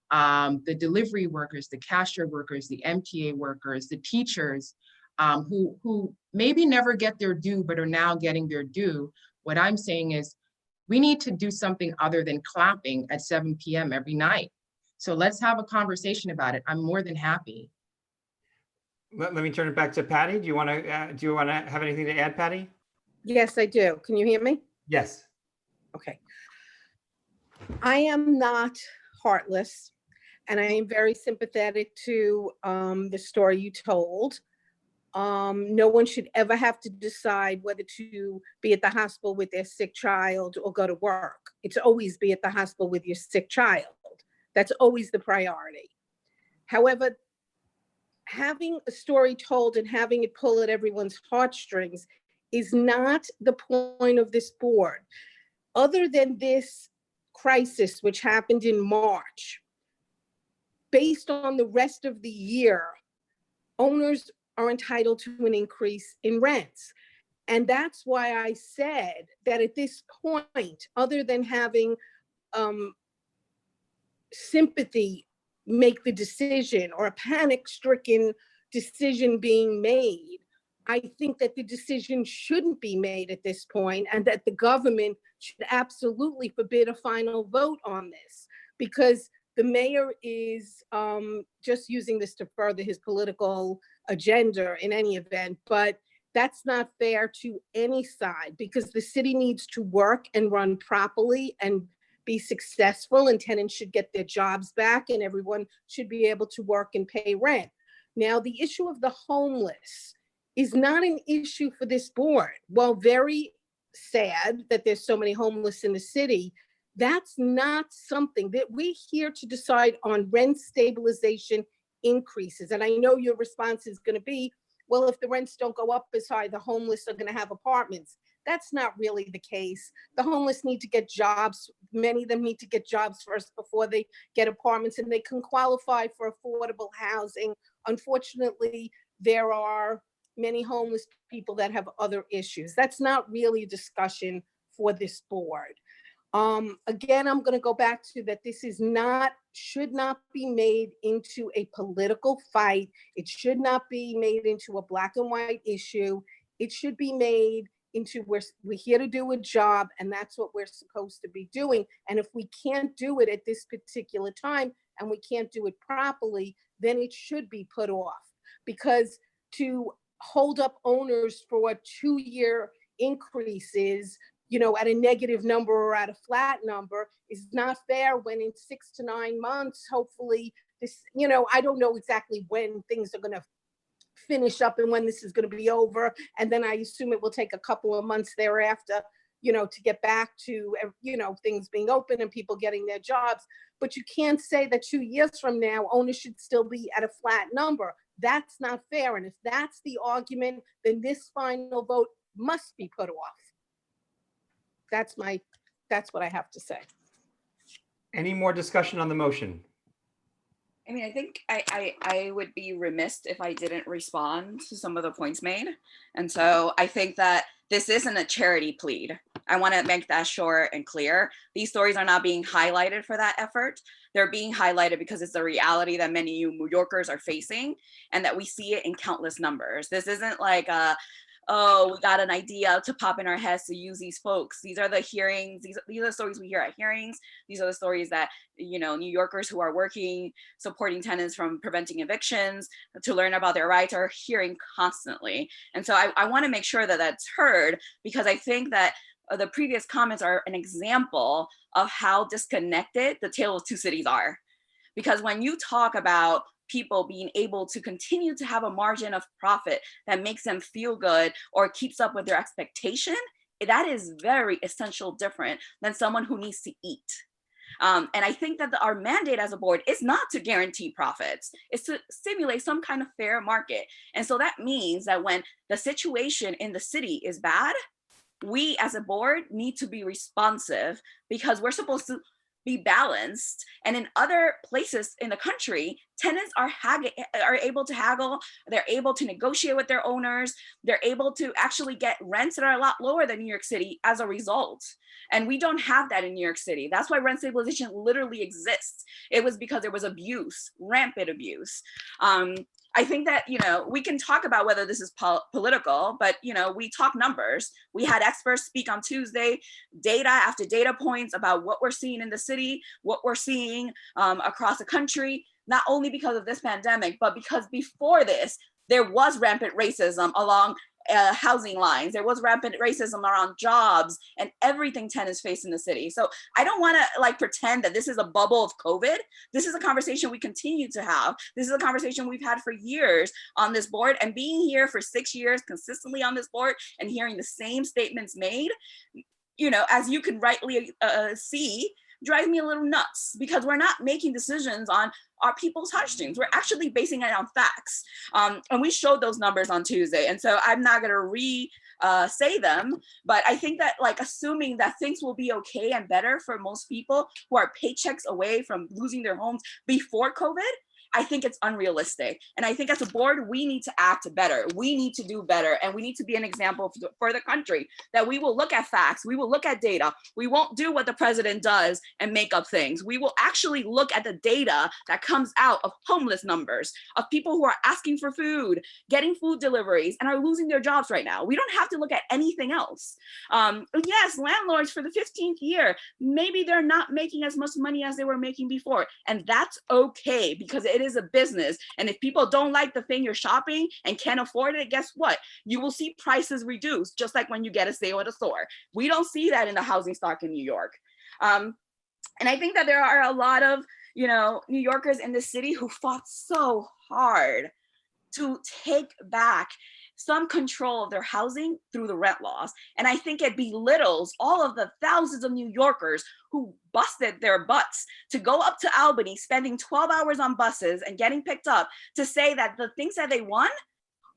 the delivery workers, the cashier workers, the MTA workers, the teachers, who maybe never get their due, but are now getting their due. What I'm saying is we need to do something other than clapping at 7 p.m. every night. So let's have a conversation about it. I'm more than happy. Let me turn it back to Patty. Do you want to have anything to add, Patty? Yes, I do. Can you hear me? Yes. Okay. I am not heartless, and I am very sympathetic to the story you told. No one should ever have to decide whether to be at the hospital with their sick child or go to work. It's always be at the hospital with your sick child. That's always the priority. However, having a story told and having it pull at everyone's heartstrings is not the point of this board. Other than this crisis, which happened in March, based on the rest of the year, owners are entitled to an increase in rents. And that's why I said that at this point, other than having sympathy make the decision or a panic-stricken decision being made, I think that the decision shouldn't be made at this point, and that the government should absolutely forbid a final vote on this, because the mayor is just using this to further his political agenda in any event, but that's not fair to any side, because the city needs to work and run properly and be successful, and tenants should get their jobs back, and everyone should be able to work and pay rent. Now, the issue of the homeless is not an issue for this board. While very sad that there's so many homeless in the city, that's not something that we're here to decide on rent stabilization increases. And I know your response is going to be, well, if the rents don't go up as high, the homeless are going to have apartments. That's not really the case. The homeless need to get jobs. Many of them need to get jobs first before they get apartments, and they can qualify for affordable housing. Unfortunately, there are many homeless people that have other issues. That's not really a discussion for this board. Again, I'm going to go back to that. This should not be made into a political fight. It should not be made into a black and white issue. It should be made into we're here to do a job, and that's what we're supposed to be doing. And if we can't do it at this particular time and we can't do it properly, then it should be put off, because to hold up owners for 2-year increases, you know, at a negative number or at a flat number is not fair, when in 6 to 9 months, hopefully this, you know, I don't know exactly when things are going to finish up and when this is going to be over. And then I assume it will take a couple of months thereafter, you know, to get back to, you know, things being open and people getting their jobs. But you can't say that 2 years from now, owners should still be at a flat number. That's not fair. And if that's the argument, then this final vote must be put off. That's what I have to say. Any more discussion on the motion? I mean, I think I would be remiss if I didn't respond to some of the points made. And so I think that this isn't a charity plead. I want to make that short and clear. These stories are not being highlighted for that effort. They're being highlighted because it's a reality that many New Yorkers are facing and that we see it in countless numbers. This isn't like oh, we got an idea to pop in our heads to use these folks. These are the hearings. These are the stories we hear at hearings. These are the stories that, you know, New Yorkers who are working, supporting tenants from preventing evictions, to learn about their rights, are hearing constantly. And so I want to make sure that that's heard, because I think that the previous comments are an example of how disconnected the tale of two cities are. Because when you talk about people being able to continue to have a margin of profit that makes them feel good or keeps up with their expectation, that is very essential different than someone who needs to eat. And I think that our mandate as a board is not to guarantee profits, it's to stimulate some kind of fair market. And so that means that when the situation in the city is bad, we as a board need to be responsive, because we're supposed to be balanced. And in other places in the country, tenants are able to haggle, they're able to negotiate with their owners, they're able to actually get rents that are a lot lower than New York City as a result. And we don't have that in New York City. That's why rent stabilization literally exists. It was because there was abuse, rampant abuse. I think that, you know, we can talk about whether this is political, but, you know, we talk numbers. We had experts speak on Tuesday, data after data points about what we're seeing in the city, what we're seeing across the country, not only because of this pandemic, but because before this, there was rampant racism along housing lines. There was rampant racism around jobs and everything tenants face in the city. So I don't want to like pretend that this is a bubble of COVID. This is a conversation we continue to have. This is a conversation we've had for years on this board, and being here for 6 years consistently on this board and hearing the same statements made, you know, as you can rightly see, drives me a little nuts, because we're not making decisions on our people's heartstrings. We're actually basing it on facts. And we showed those numbers on Tuesday. And so I'm not going to say them, but I think that like assuming that things will be okay and better for most people who are paychecks away from losing their homes before COVID, I think it's unrealistic. And I think as a board, we need to act better. We need to do better. And we need to be an example for the country, that we will look at facts. We will look at data. We won't do what the president does and make up things. We will actually look at the data that comes out of homeless numbers, of people who are asking for food, getting food deliveries, and are losing their jobs right now. We don't have to look at anything else. Yes, landlords for the 15th year, maybe they're not making as much money as they were making before. And that's okay, because it is a business. And if people don't like the thing you're shopping and can't afford it, guess what? You will see prices reduced, just like when you get a sale at a store. We don't see that in the housing stock in New York. And I think that there are a lot of, you know, New Yorkers in this city who fought so hard to take back some control of their housing through the rent laws. And I think it belittles all of the thousands of New Yorkers who busted their butts to go up to Albany, spending 12 hours on buses and getting picked up, to say that the things that they won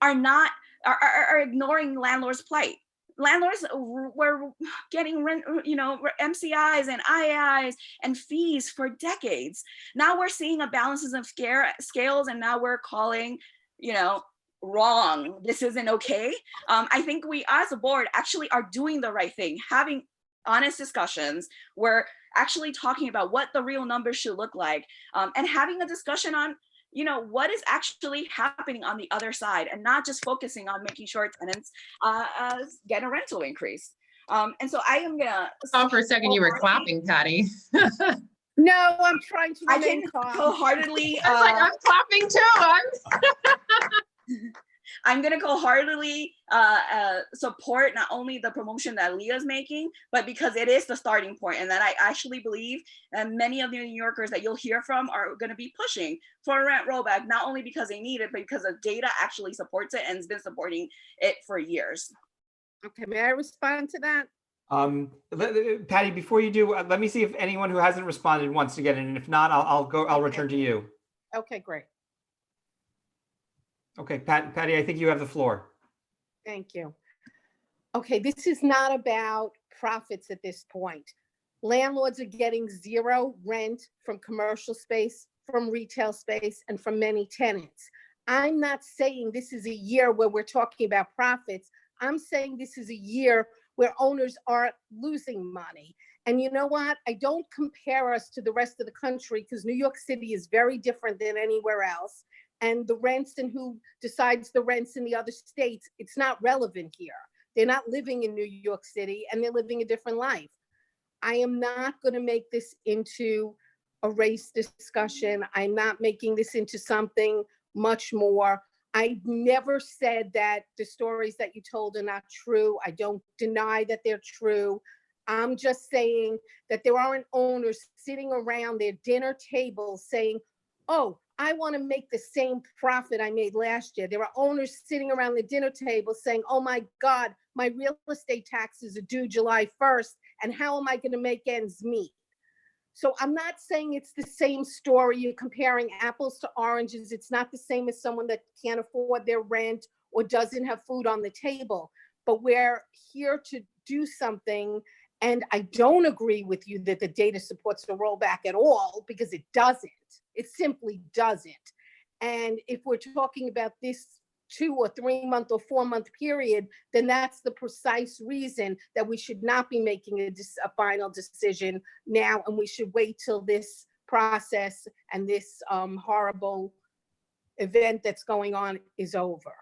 are ignoring landlords' plight. Landlords were getting rent, you know, MCIs and IAIs and fees for decades. Now we're seeing a balances of scales, and now we're calling, you know, wrong. This isn't okay. I think we as a board actually are doing the right thing, having honest discussions. We're actually talking about what the real numbers should look like, and having a discussion on, you know, what is actually happening on the other side, and not just focusing on making sure tenants get a rental increase. And so I am gonna For a second, you were clapping, Patty. No, I'm trying to I remain can calm. wholeheartedly I was like, I'm clapping too. I'm going to wholeheartedly support not only the promotion that Leah's making, but because it is the starting point, and that I actually believe that many of the New Yorkers that you'll hear from are going to be pushing for a rent rollback, not only because they need it, but because the data actually supports it and has been supporting it for years. Okay, may I respond to that? Patty, before you do, let me see if anyone who hasn't responded wants to get in, and if not, I'll return to you. Okay, great. Okay, Patty, I think you have the floor. Thank you. Okay, this is not about profits at this point. Landlords are getting zero rent from commercial space, from retail space, and from many tenants. I'm not saying this is a year where we're talking about profits. I'm saying this is a year where owners are losing money. And you know what? I don't compare us to the rest of the country because New York City is very different than anywhere else. And the rents and who decides the rents in the other states, it's not relevant here. They're not living in New York City and they're living a different life. I am not going to make this into a race discussion. I'm not making this into something much more. I never said that the stories that you told are not true. I don't deny that they're true. I'm just saying that there aren't owners sitting around their dinner tables saying, oh, I want to make the same profit I made last year. There are owners sitting around the dinner table saying, oh my God, my real estate taxes are due July 1st, and how am I going to make ends meet? So I'm not saying it's the same story. You're comparing apples to oranges. It's not the same as someone that can't afford their rent or doesn't have food on the table. But we're here to do something. And I don't agree with you that the data supports the rollback at all, because it doesn't. It simply doesn't. And if we're talking about this 2 or 3 month or 4 month period, then that's the precise reason that we should not be making a final decision now, and we should wait till this process and this horrible event that's going on is over.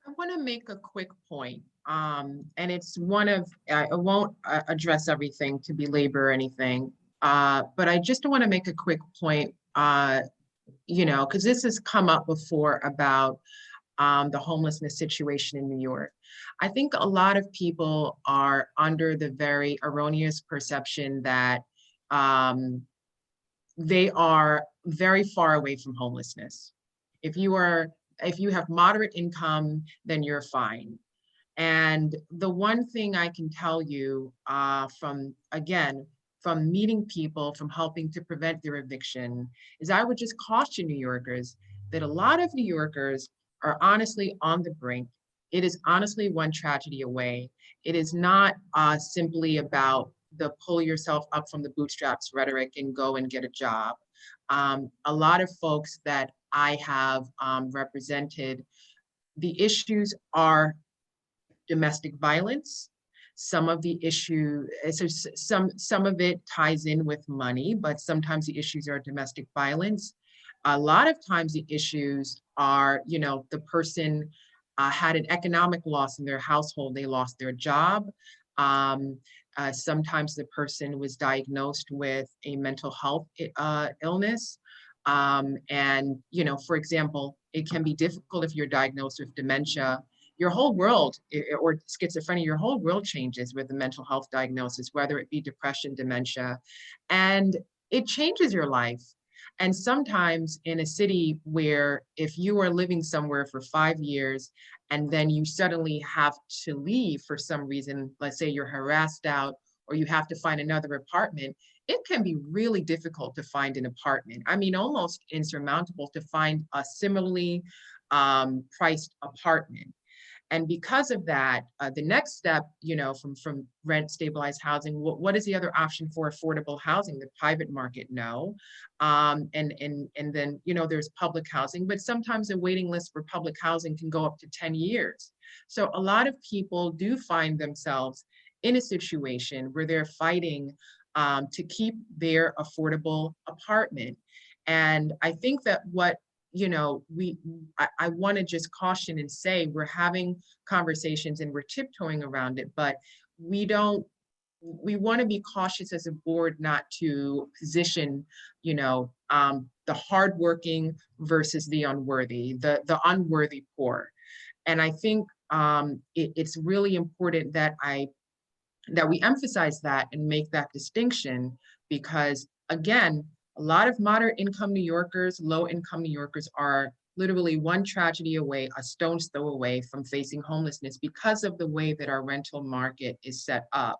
I want to make a quick point, and it's one of, I won't address everything to belabor anything, but I just want to make a quick point, because this has come up before about the homelessness situation in New York. I think a lot of people are under the very erroneous perception that they are very far away from homelessness. If you have moderate income, then you're fine. And the one thing I can tell you from meeting people, from helping to prevent their eviction, is I would just caution New Yorkers that a lot of New Yorkers are honestly on the brink. It is honestly one tragedy away. It is not simply about the pull yourself up from the bootstraps rhetoric and go and get a job. A lot of folks that I have represented, the issues are domestic violence. Some of the issue, so some of it ties in with money, but sometimes the issues are domestic violence. A lot of times the issues are, the person had an economic loss in their household, they lost their job. Sometimes the person was diagnosed with a mental health illness. And, for example, it can be difficult if you're diagnosed with dementia. Your whole world, or schizophrenia, your whole world changes with a mental health diagnosis, whether it be depression, dementia, and it changes your life. And sometimes in a city where if you are living somewhere for 5 years and then you suddenly have to leave for some reason, let's say you're harassed out or you have to find another apartment, it can be really difficult to find an apartment. I mean, almost insurmountable to find a similarly priced apartment. And because of that, the next step, from rent stabilized housing, what is the other option for affordable housing? The private market, no. And then, there's public housing, but sometimes a waiting list for public housing can go up to 10 years. So a lot of people do find themselves in a situation where they're fighting to keep their affordable apartment. And I think that I want to just caution and say we're having conversations and we're tiptoeing around it, but we want to be cautious as a board not to position, the hardworking versus the unworthy, the unworthy poor. And I think it's really important that we emphasize that and make that distinction, because again, a lot of moderate income New Yorkers, low income New Yorkers are literally one tragedy away, a stone's throw away from facing homelessness because of the way that our rental market is set up.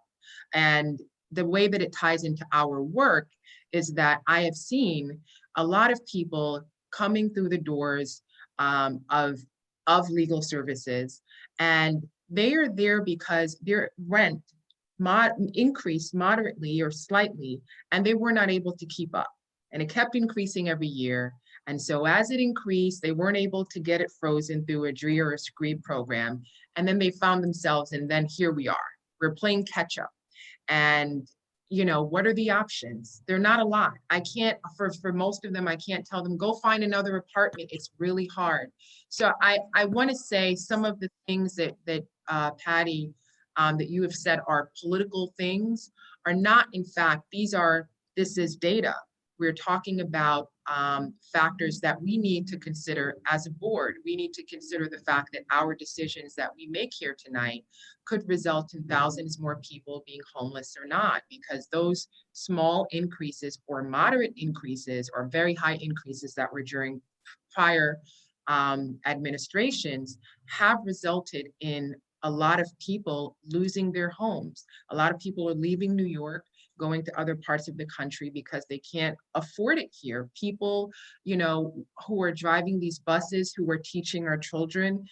And the way that it ties into our work is that I have seen a lot of people coming through the doors of legal services, and they are there because their rent increased moderately or slightly, and they were not able to keep up. and it kept increasing every year. And so as it increased, they weren't able to get it frozen through a DREA or a SCREED program. And then they found themselves, and then here we are. We're playing catch up. And, you know, what are the options? They're not a lot. I can't, for most of them, I can't tell them, go find another apartment. It's really hard. So I want to say some of the things that Patty, that you have said are political things are not, in fact, this is data. We're talking about factors that we need to consider as a board. We need to consider the fact that our decisions that we make here tonight could result in thousands more people being homeless or not, because those small increases or moderate increases or very high increases that were during prior administrations have resulted in a lot of people losing their homes. A lot of people are leaving New York, going to other parts of the country because they can't afford it here. People, you know, who are driving these buses, who are teaching our children,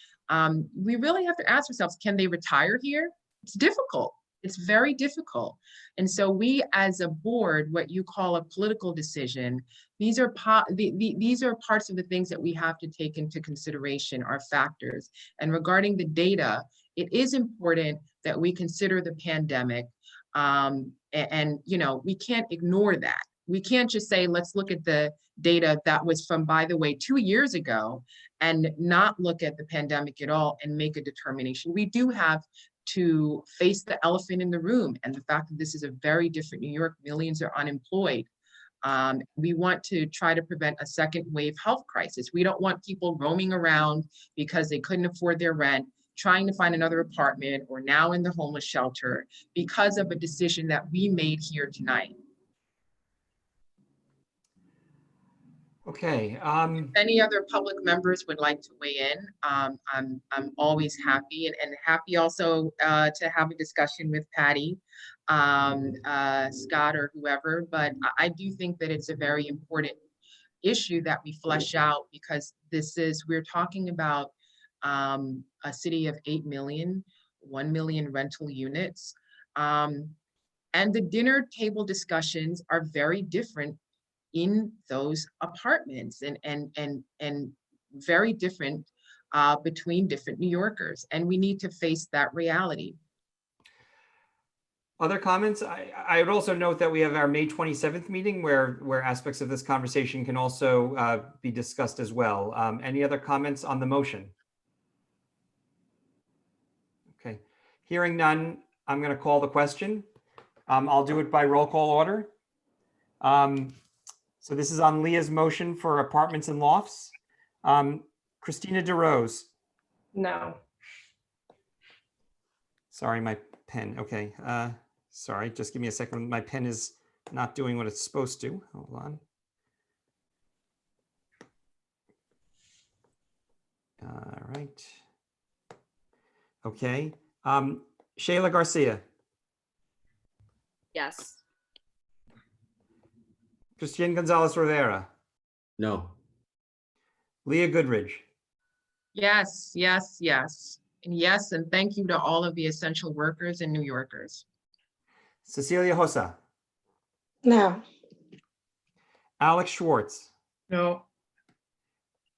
we really have to ask ourselves, can they retire here? It's difficult. It's very difficult. And so we as a board, what you call a political decision, these are parts of the things that we have to take into consideration, are factors. And regarding the data, it is important that we consider the pandemic. And you know, we can't ignore that. We can't just say, let's look at the data that was from, by the way, 2 years ago, and not look at the pandemic at all and make a determination. We do have to face the elephant in the room and the fact that this is a very different New York. Millions are unemployed. We want to try to prevent a second wave health crisis. We don't want people roaming around because they couldn't afford their rent, trying to find another apartment, or now in the homeless shelter because of a decision that we made here tonight. Okay. If any other public members would like to weigh in, I'm always happy, and happy also to have a discussion with Patty, Scott, or whoever. But I do think that it's a very important issue that we flesh out, because we're talking about a city of 8 million, 1 million rental units. And the dinner table discussions are very different in those apartments, and very different between different New Yorkers. And we need to face that reality. Other comments? I would also note that we have our May 27th meeting where aspects of this conversation can also be discussed as well. Any other comments on the motion? Okay, hearing none, I'm going to call the question. I'll do it by roll call order. So this is on Leah's motion for apartments and lofts. Christina DeRose. No. Sorry, my pen. Okay. Sorry, just give me a second. My pen is not doing what it's supposed to. Hold on. All right. Okay. Shayla Garcia. Yes. Christian Gonzalez Rivera. No. Leah Goodridge. Yes, yes, yes. And yes, and thank you to all of the essential workers and New Yorkers. Cecilia Hossa. No. Alex Schwartz. No.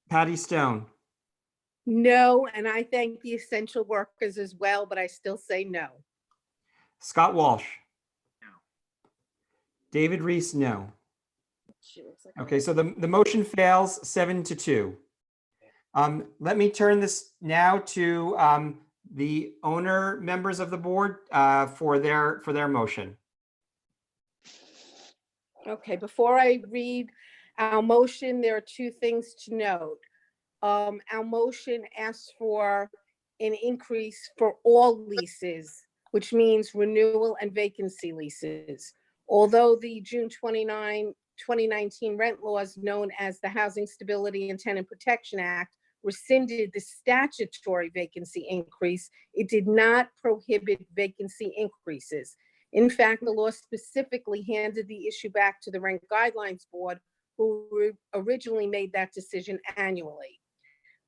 Patty Stone. No, and I thank the essential workers as well, but I still say no. Scott Walsh. No. David Reese, no. Okay, so the motion fails 7-2. Let me turn this now to the owner members of the board for their motion. Okay, before I read our motion, there are two things to note. Our motion asks for an increase for all leases, which means renewal and vacancy leases. Although the June 29, 2019 rent laws, known as the Housing Stability and Tenant Protection Act, rescinded the statutory vacancy increase, it did not prohibit vacancy increases. In fact, the law specifically handed the issue back to the Rent Guidelines Board, who originally made that decision annually.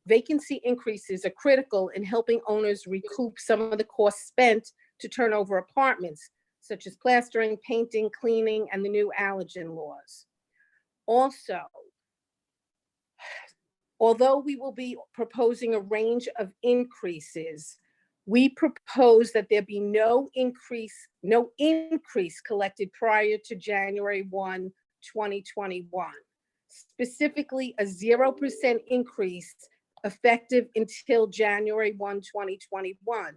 Vacancy increases are critical in helping owners recoup some of the costs spent to turn over apartments, such as plastering, painting, cleaning, and the new allergen laws. Also, although we will be proposing a range of increases, we propose that there be no increase collected prior to January 1, 2021. Specifically, a 0% increase effective until January 1, 2021.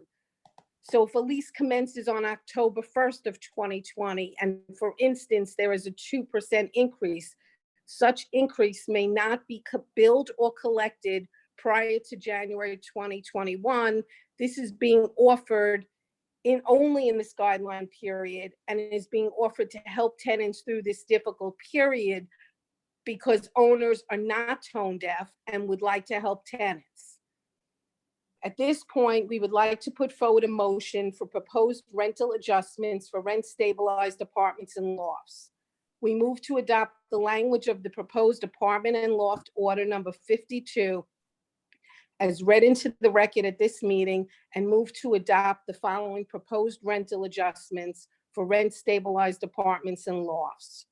So if a lease commences on October 1st of 2020, and for instance, there is a 2% increase, such increase may not be billed or collected prior to January 2021. This is being offered only in this guideline period, and it is being offered to help tenants through this difficult period because owners are not tone deaf and would like to help tenants. At this point, we would like to put forward a motion for proposed rental adjustments for rent stabilized apartments and lofts. We move to adopt the language of the proposed apartment and loft order number 52 as read into the record at this meeting, and move to adopt the following proposed rental adjustments for rent stabilized apartments and lofts.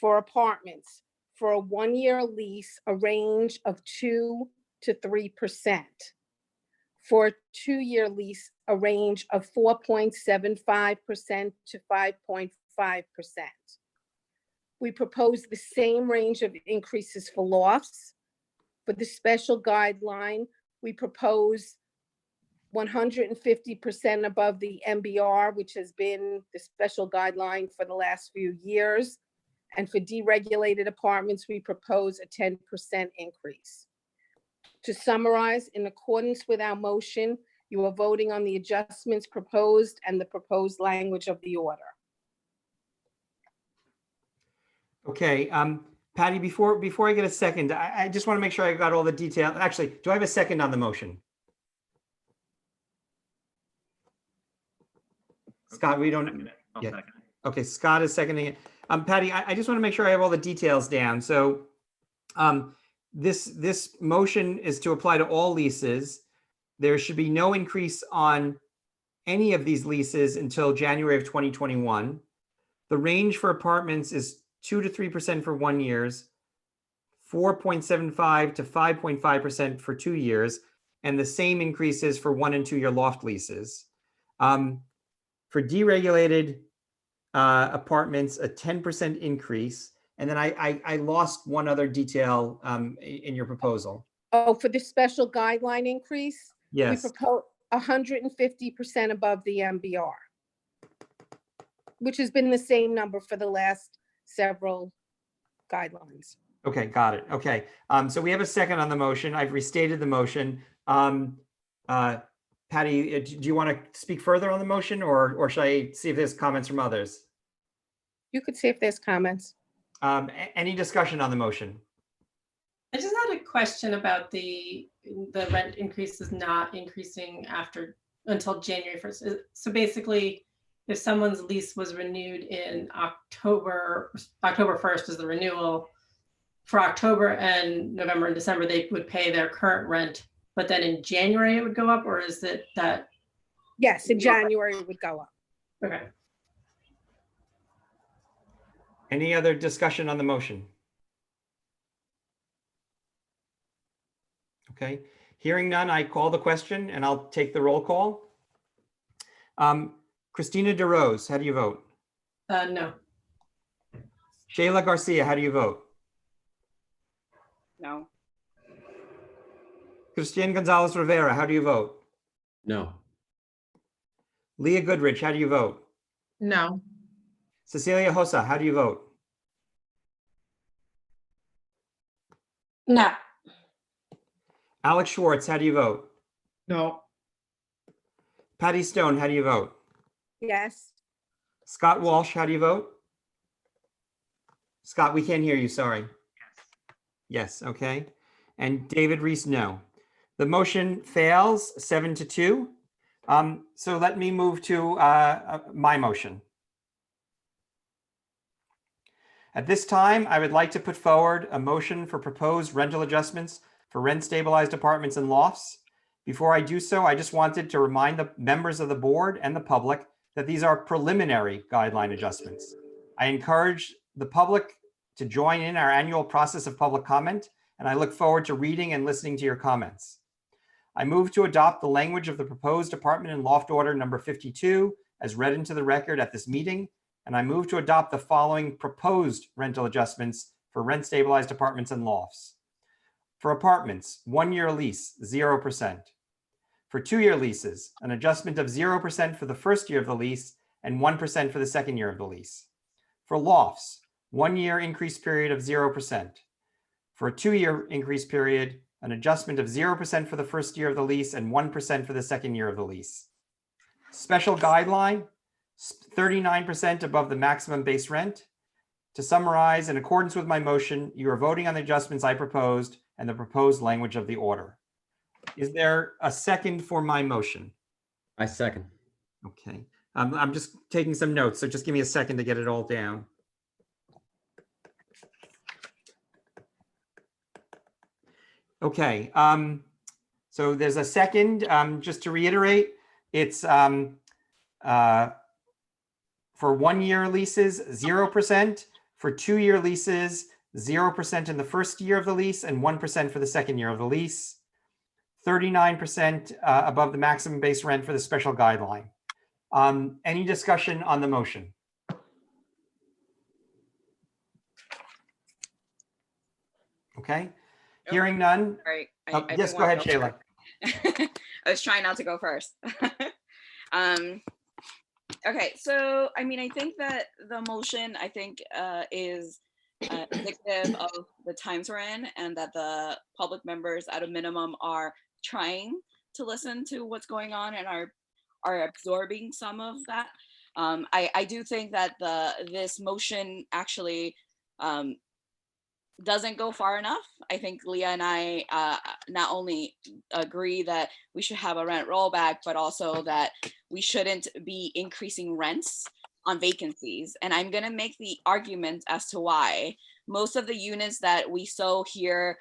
For apartments, for a 1-year lease, a range of 2 to 3%. For a 2-year lease, a range of 4.75% to 5.5%. We propose the same range of increases for lofts. For the special guideline, we propose 150% above the MBR, which has been the special guideline for the last few years. And for deregulated apartments, we propose a 10% increase. To summarize, in accordance with our motion, you are voting on the adjustments proposed and the proposed language of the order. Okay, Patty, before I get a second, I just want to make sure I got all the detail. Actually, do I have a second on the motion? Scott, we don't. I'll Yeah. second. Okay, Scott is seconding it. Patty, I just want to make sure I have all the details down. So this motion is to apply to all leases. There should be no increase on any of these leases until January of 2021. The range for apartments is 2 to 3% for 1 year, 4.75 to 5.5% for 2 years, and the same increases for 1 and 2 year loft leases. For deregulated apartments, a 10% increase. And then I lost one other detail in your proposal. Oh, for the special guideline increase? Yes. We propose 150% above the MBR, which has been the same number for the last several guidelines. Okay, got it. Okay. So we have a second on the motion. I've restated the motion. Patty, do you want to speak further on the motion, or should I see if there's comments from others? You could see if there's comments. Any discussion on the motion? I just had a question about the rent increases not increasing until January 1st. So basically, if someone's lease was renewed in October 1st is the renewal, for October and November and December, they would pay their current rent, but then in January it would go up, or is it that? Yes, in January it would go up. Okay. Any other discussion on the motion? Okay, hearing none, I call the question and I'll take the roll call. Christina DeRose, how do you vote? No. Shayla Garcia, how do you vote? No. Christian Gonzalez Rivera, how do you vote? No. Leah Goodrich, how do you vote? No. Cecilia Hossa, how do you vote? No. Alex Schwartz, how do you vote? No. Patty Stone, how do you vote? Yes. Scott Walsh, how do you vote? Scott, we can't hear you, sorry. Yes, okay. And David Reese, no. The motion fails 7-2. So let me move to my motion. At this time, I would like to put forward a motion for proposed rental adjustments for rent stabilized apartments and lofts. Before I do so, I just wanted to remind the members of the board and the public that these are preliminary guideline adjustments. I encourage the public to join in our annual process of public comment, and I look forward to reading and listening to your comments. I move to adopt the language of the proposed apartment and loft order number 52 as read into the record at this meeting, and I move to adopt the following proposed rental adjustments for rent stabilized apartments and lofts. For apartments, 1-year lease, 0%. For 2-year leases, an adjustment of 0% for the first year of the lease and 1% for the second year of the lease. For lofts, 1-year increase period of 0%. For a 2-year increase period, an adjustment of 0% for the first year of the lease and 1% for the second year of the lease. Special guideline, 39% above the maximum base rent. To summarize, in accordance with my motion, you are voting on the adjustments I proposed and the proposed language of the order. Is there a second for my motion? I second. Okay, I'm just taking some notes, so just give me a second to get it all down. Okay, so there's a second. Just to reiterate, it's for 1-year leases, 0%. For 2-year leases, 0% in the first year of the lease and 1% for the second year of the lease. 39% above the maximum base rent for the special guideline. Any discussion on the motion? Okay, hearing none. Right. Yes, go ahead, Shayla. I was trying not to go first. Okay, so I mean, I think that the motion, is indicative of the times we're in, and that the public members at a minimum are trying to listen to what's going on and are absorbing some of that. I do think that this motion actually doesn't go far enough. I think Leah and I not only agree that we should have a rent rollback, but also that we shouldn't be increasing rents on vacancies. And I'm gonna make the argument as to why. Most of the units that we saw here,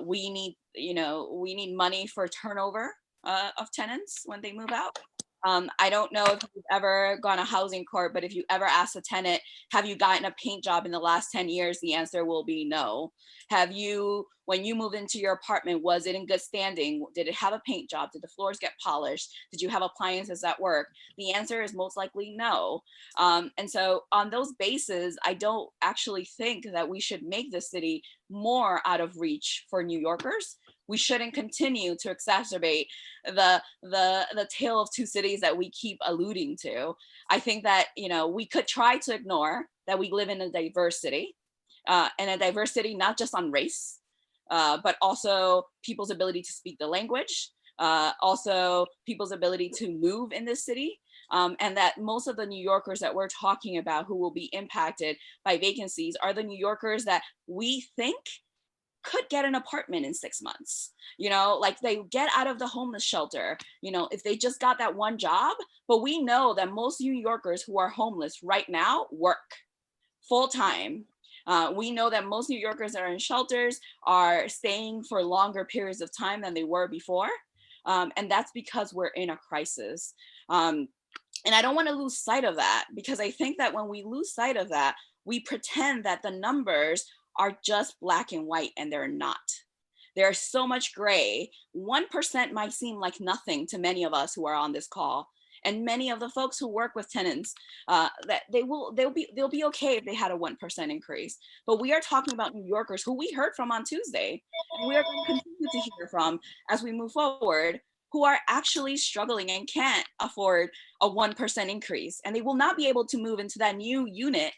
we need money for turnover of tenants when they move out. I don't know if you've ever gone to housing court, but if you ever ask a tenant, have you gotten a paint job in the last 10 years? The answer will be no. Have you, when you moved into your apartment, was it in good standing? Did it have a paint job? Did the floors get polished? Did you have appliances at work? The answer is most likely no. And so on those bases, I don't actually think that we should make the city more out of reach for New Yorkers. We shouldn't continue to exacerbate the tale of two cities that we keep alluding to. I think that, we could try to ignore that we live in a diverse city, and a diverse city not just on race, but also people's ability to speak the language, also people's ability to move in this city, and that most of the New Yorkers that we're talking about who will be impacted by vacancies are the New Yorkers that we think could get an apartment in 6 months, like they get out of the homeless shelter, if they just got that one job. But we know that most New Yorkers who are homeless right now work full time. We know that most New Yorkers that are in shelters are staying for longer periods of time than they were before. And that's because we're in a crisis. And I don't want to lose sight of that, because I think that when we lose sight of that, we pretend that the numbers are just black and white, and they're not. There's so much gray. 1% might seem like nothing to many of us who are on this call, and many of the folks who work with tenants, that they'll be okay if they had a 1% increase. But we are talking about New Yorkers who we heard from on Tuesday, and we are going to continue to hear from as we move forward, who are actually struggling and can't afford a 1% increase, and they will not be able to move into that new unit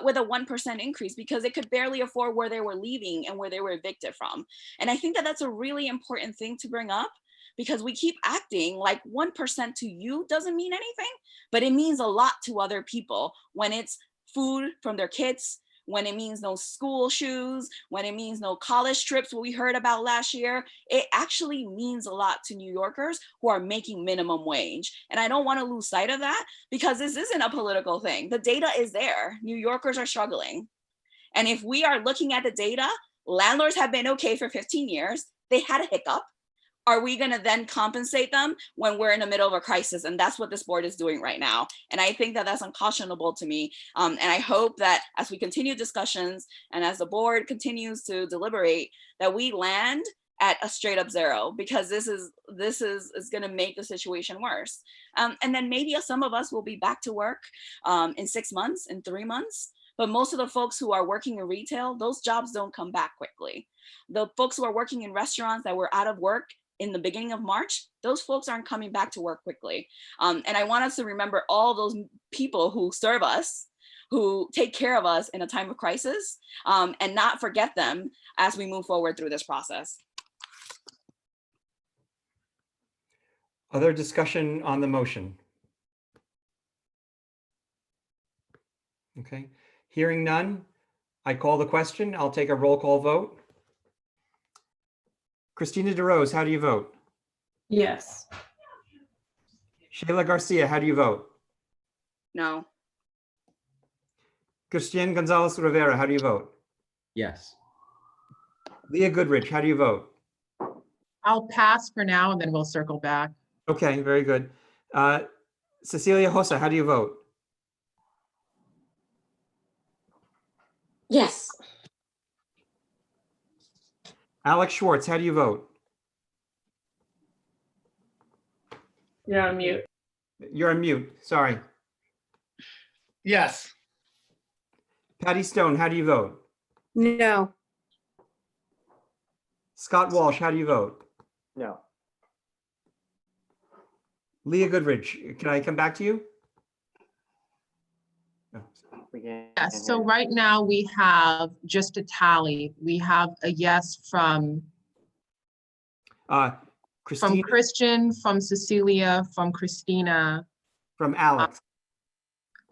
with a 1% increase because they could barely afford where they were leaving and where they were evicted from. And I think that that's a really important thing to bring up, because we keep acting like 1% to you doesn't mean anything, but it means a lot to other people when it's food from their kids, when it means no school shoes, when it means no college trips, what we heard about last year. It actually means a lot to New Yorkers who are making minimum wage. And I don't want to lose sight of that, because this isn't a political thing. The data is there. New Yorkers are struggling. And if we are looking at the data, landlords have been okay for 15 years. They had a hiccup. are we going to then compensate them when we're in the middle of a crisis? And that's what this board is doing right now. And I think that that's unconscionable to me. And I hope that as we continue discussions and as the board continues to deliberate, that we land at a straight up zero, because this is going to make the situation worse. And then maybe some of us will be back to work in 6 months, in 3 months. But most of the folks who are working in retail, those jobs don't come back quickly. The folks who are working in restaurants that were out of work in the beginning of March, those folks aren't coming back to work quickly. And I want us to remember all those people who serve us, who take care of us in a time of crisis, and not forget them as we move forward through this process. Other discussion on the motion? Okay, hearing none, I call the question. I'll take a roll call vote. Christina DeRose, how do you vote? Yes. Shayla Garcia, how do you vote? No. Christian Gonzalez Rivera, how do you vote? Yes. Leah Goodrich, how do you vote? I'll pass for now and then we'll circle back. Okay, very good. Cecilia Hossa, how do you vote? Yes. Alex Schwartz, how do you vote? You're on mute. You're on mute, sorry. Yes. Patty Stone, how do you vote? No. Scott Walsh, how do you vote? No. Leah Goodrich, can I come back to you? No. Yes, so right now we have just a tally. We have a yes from Christine, Christian, from Cecilia, from Christina. from Alex.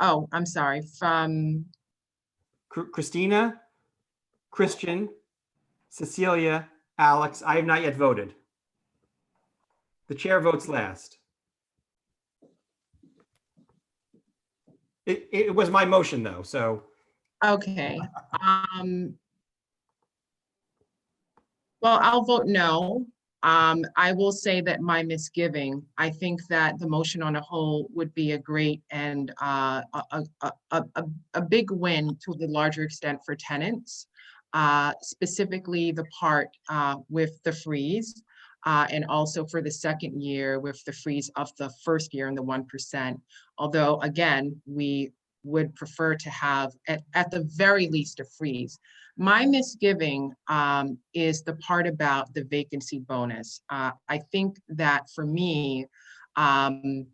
Oh, I'm sorry, from, Christina, Christian, Cecilia, Alex. I have not yet voted. The chair votes last. It was my motion though, so. okay. Well, I'll vote no. I will say that my misgiving, I think that the motion on a whole would be a great and a big win to the larger extent for tenants, specifically the part with the freeze, and also for the second year with the freeze of the first year and the 1%. Although again, we would prefer to have at the very least a freeze. My misgiving is the part about the vacancy bonus. I think that for me, and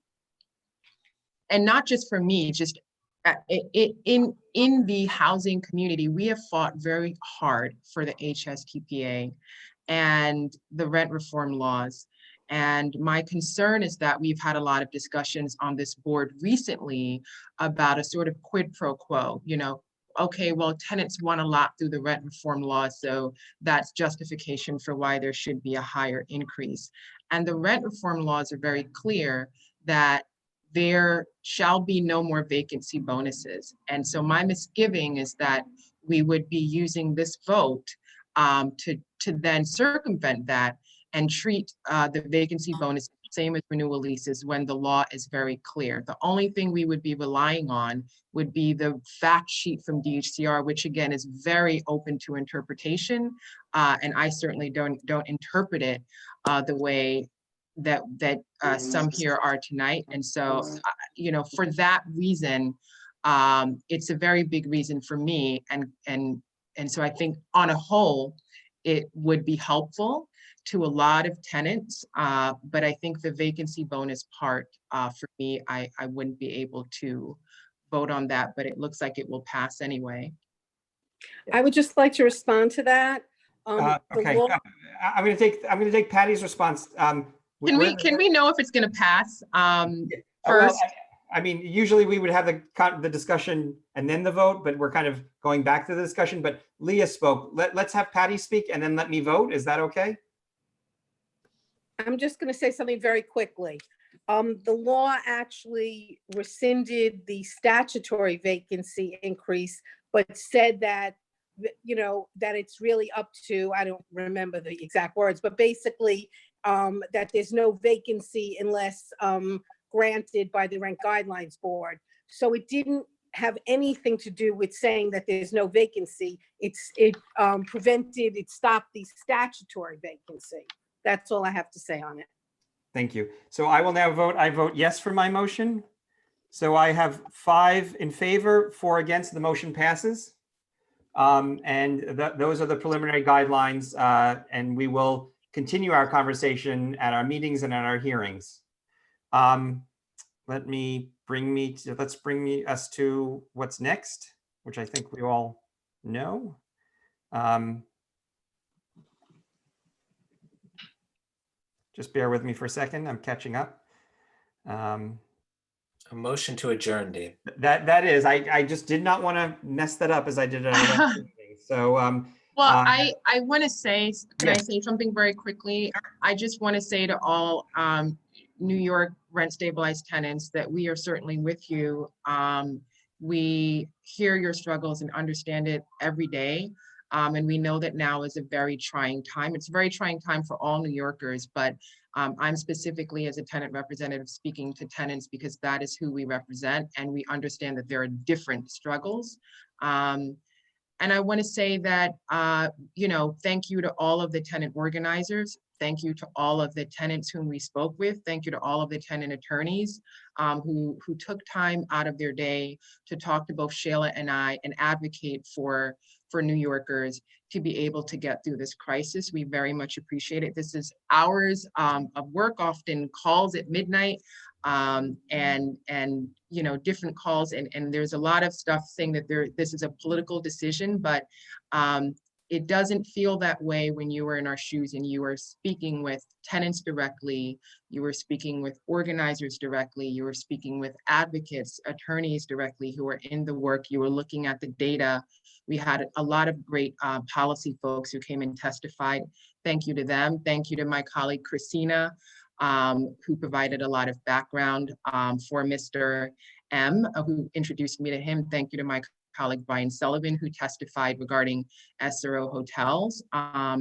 not just for me, just in the housing community, we have fought very hard for the HSTPA and the rent reform laws. And my concern is that we've had a lot of discussions on this board recently about a sort of quid pro quo, you know, okay, well, tenants want a lot through the rent reform law, so that's justification for why there should be a higher increase. And the rent reform laws are very clear that there shall be no more vacancy bonuses. And so my misgiving is that we would be using this vote to then circumvent that and treat the vacancy bonus same as renewal leases when the law is very clear. The only thing we would be relying on would be the fact sheet from DHCR, which again is very open to interpretation. And I certainly don't interpret it the way that some here are tonight. And so, you know, for that reason, it's a very big reason for me. And so I think on a whole, it would be helpful to a lot of tenants, but I think the vacancy bonus part, for me, I wouldn't be able to vote on that, but it looks like it will pass anyway. I would just like to respond to that. The Okay, law- I'm going to take Patty's response. Can we know if it's going to pass Well, first? I mean, usually we would have the discussion and then the vote, but we're kind of going back to the discussion. But Leah spoke. Let's have Patty speak and then let me vote. Is that okay? I'm just going to say something very quickly. The law actually rescinded the statutory vacancy increase, but said that, you know, that it's really up to, I don't remember the exact words, but basically that there's no vacancy unless granted by the Rent Guidelines Board. So it didn't have anything to do with saying that there's no vacancy. It stopped the statutory vacancy. That's all I have to say on it. Thank you. So I will now vote. I vote yes for my motion. So I have 5 in favor, 4 against. The motion passes. Those are the preliminary guidelines, and we will continue our conversation at our meetings and at our hearings. Let's bring us to what's next, which I think we all know. Just bear with me for a second. I'm catching up. A motion to adjourn, Dave. That is, I just did not want to mess that up as I did at our last meeting. So, Well, I want to say, can I say something very quickly? I just want to say to all New York rent stabilized tenants that we are certainly with you. We hear your struggles and understand it every day. And we know that now is a very trying time. It's a very trying time for all New Yorkers, but I'm specifically as a tenant representative speaking to tenants because that is who we represent, and we understand that there are different struggles. And I want to say that, thank you to all of the tenant organizers. Thank you to all of the tenants whom we spoke with. Thank you to all of the tenant attorneys who took time out of their day to talk to both Shayla and I and advocate for New Yorkers to be able to get through this crisis. We very much appreciate it. This is hours of work, often calls at midnight, and different calls. And there's a lot of stuff saying that this is a political decision, but it doesn't feel that way when you are in our shoes and you are speaking with tenants directly, you are speaking with organizers directly, you are speaking with advocates, attorneys directly who are in the work, you are looking at the data. We had a lot of great policy folks who came and testified. Thank you to them. Thank you to my colleague, Christina, who provided a lot of background for Mr. M, who introduced me to him. Thank you to my colleague Brian Sullivan, who testified regarding SRO hotels. I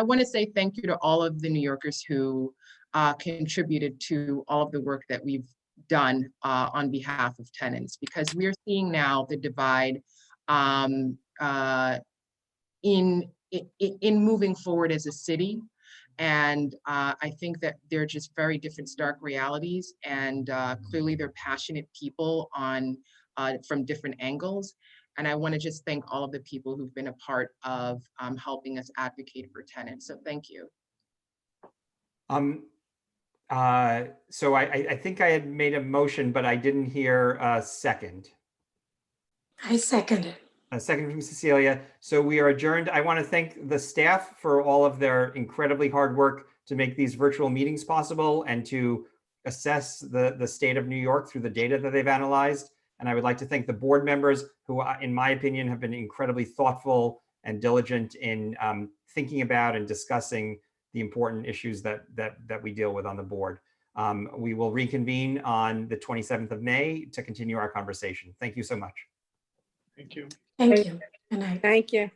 want to say thank you to all of the New Yorkers who contributed to all of the work that we've done on behalf of tenants, because we are seeing now the divide in moving forward as a city. And I think that they're just very different, stark realities, and clearly they're passionate people from different angles. And I want to just thank all of the people who've been a part of helping us advocate for tenants. So thank you. So I think I had made a motion, but I didn't hear a second. I second it. A second from Cecilia. So we are adjourned. I want to thank the staff for all of their incredibly hard work to make these virtual meetings possible and to assess the state of New York through the data that they've analyzed. And I would like to thank the board members who, in my opinion, have been incredibly thoughtful and diligent in thinking about and discussing the important issues that we deal with on the board. We will reconvene on the 27th of May to continue our conversation. Thank you so much. Thank you. Thank you. Good night. Thank you.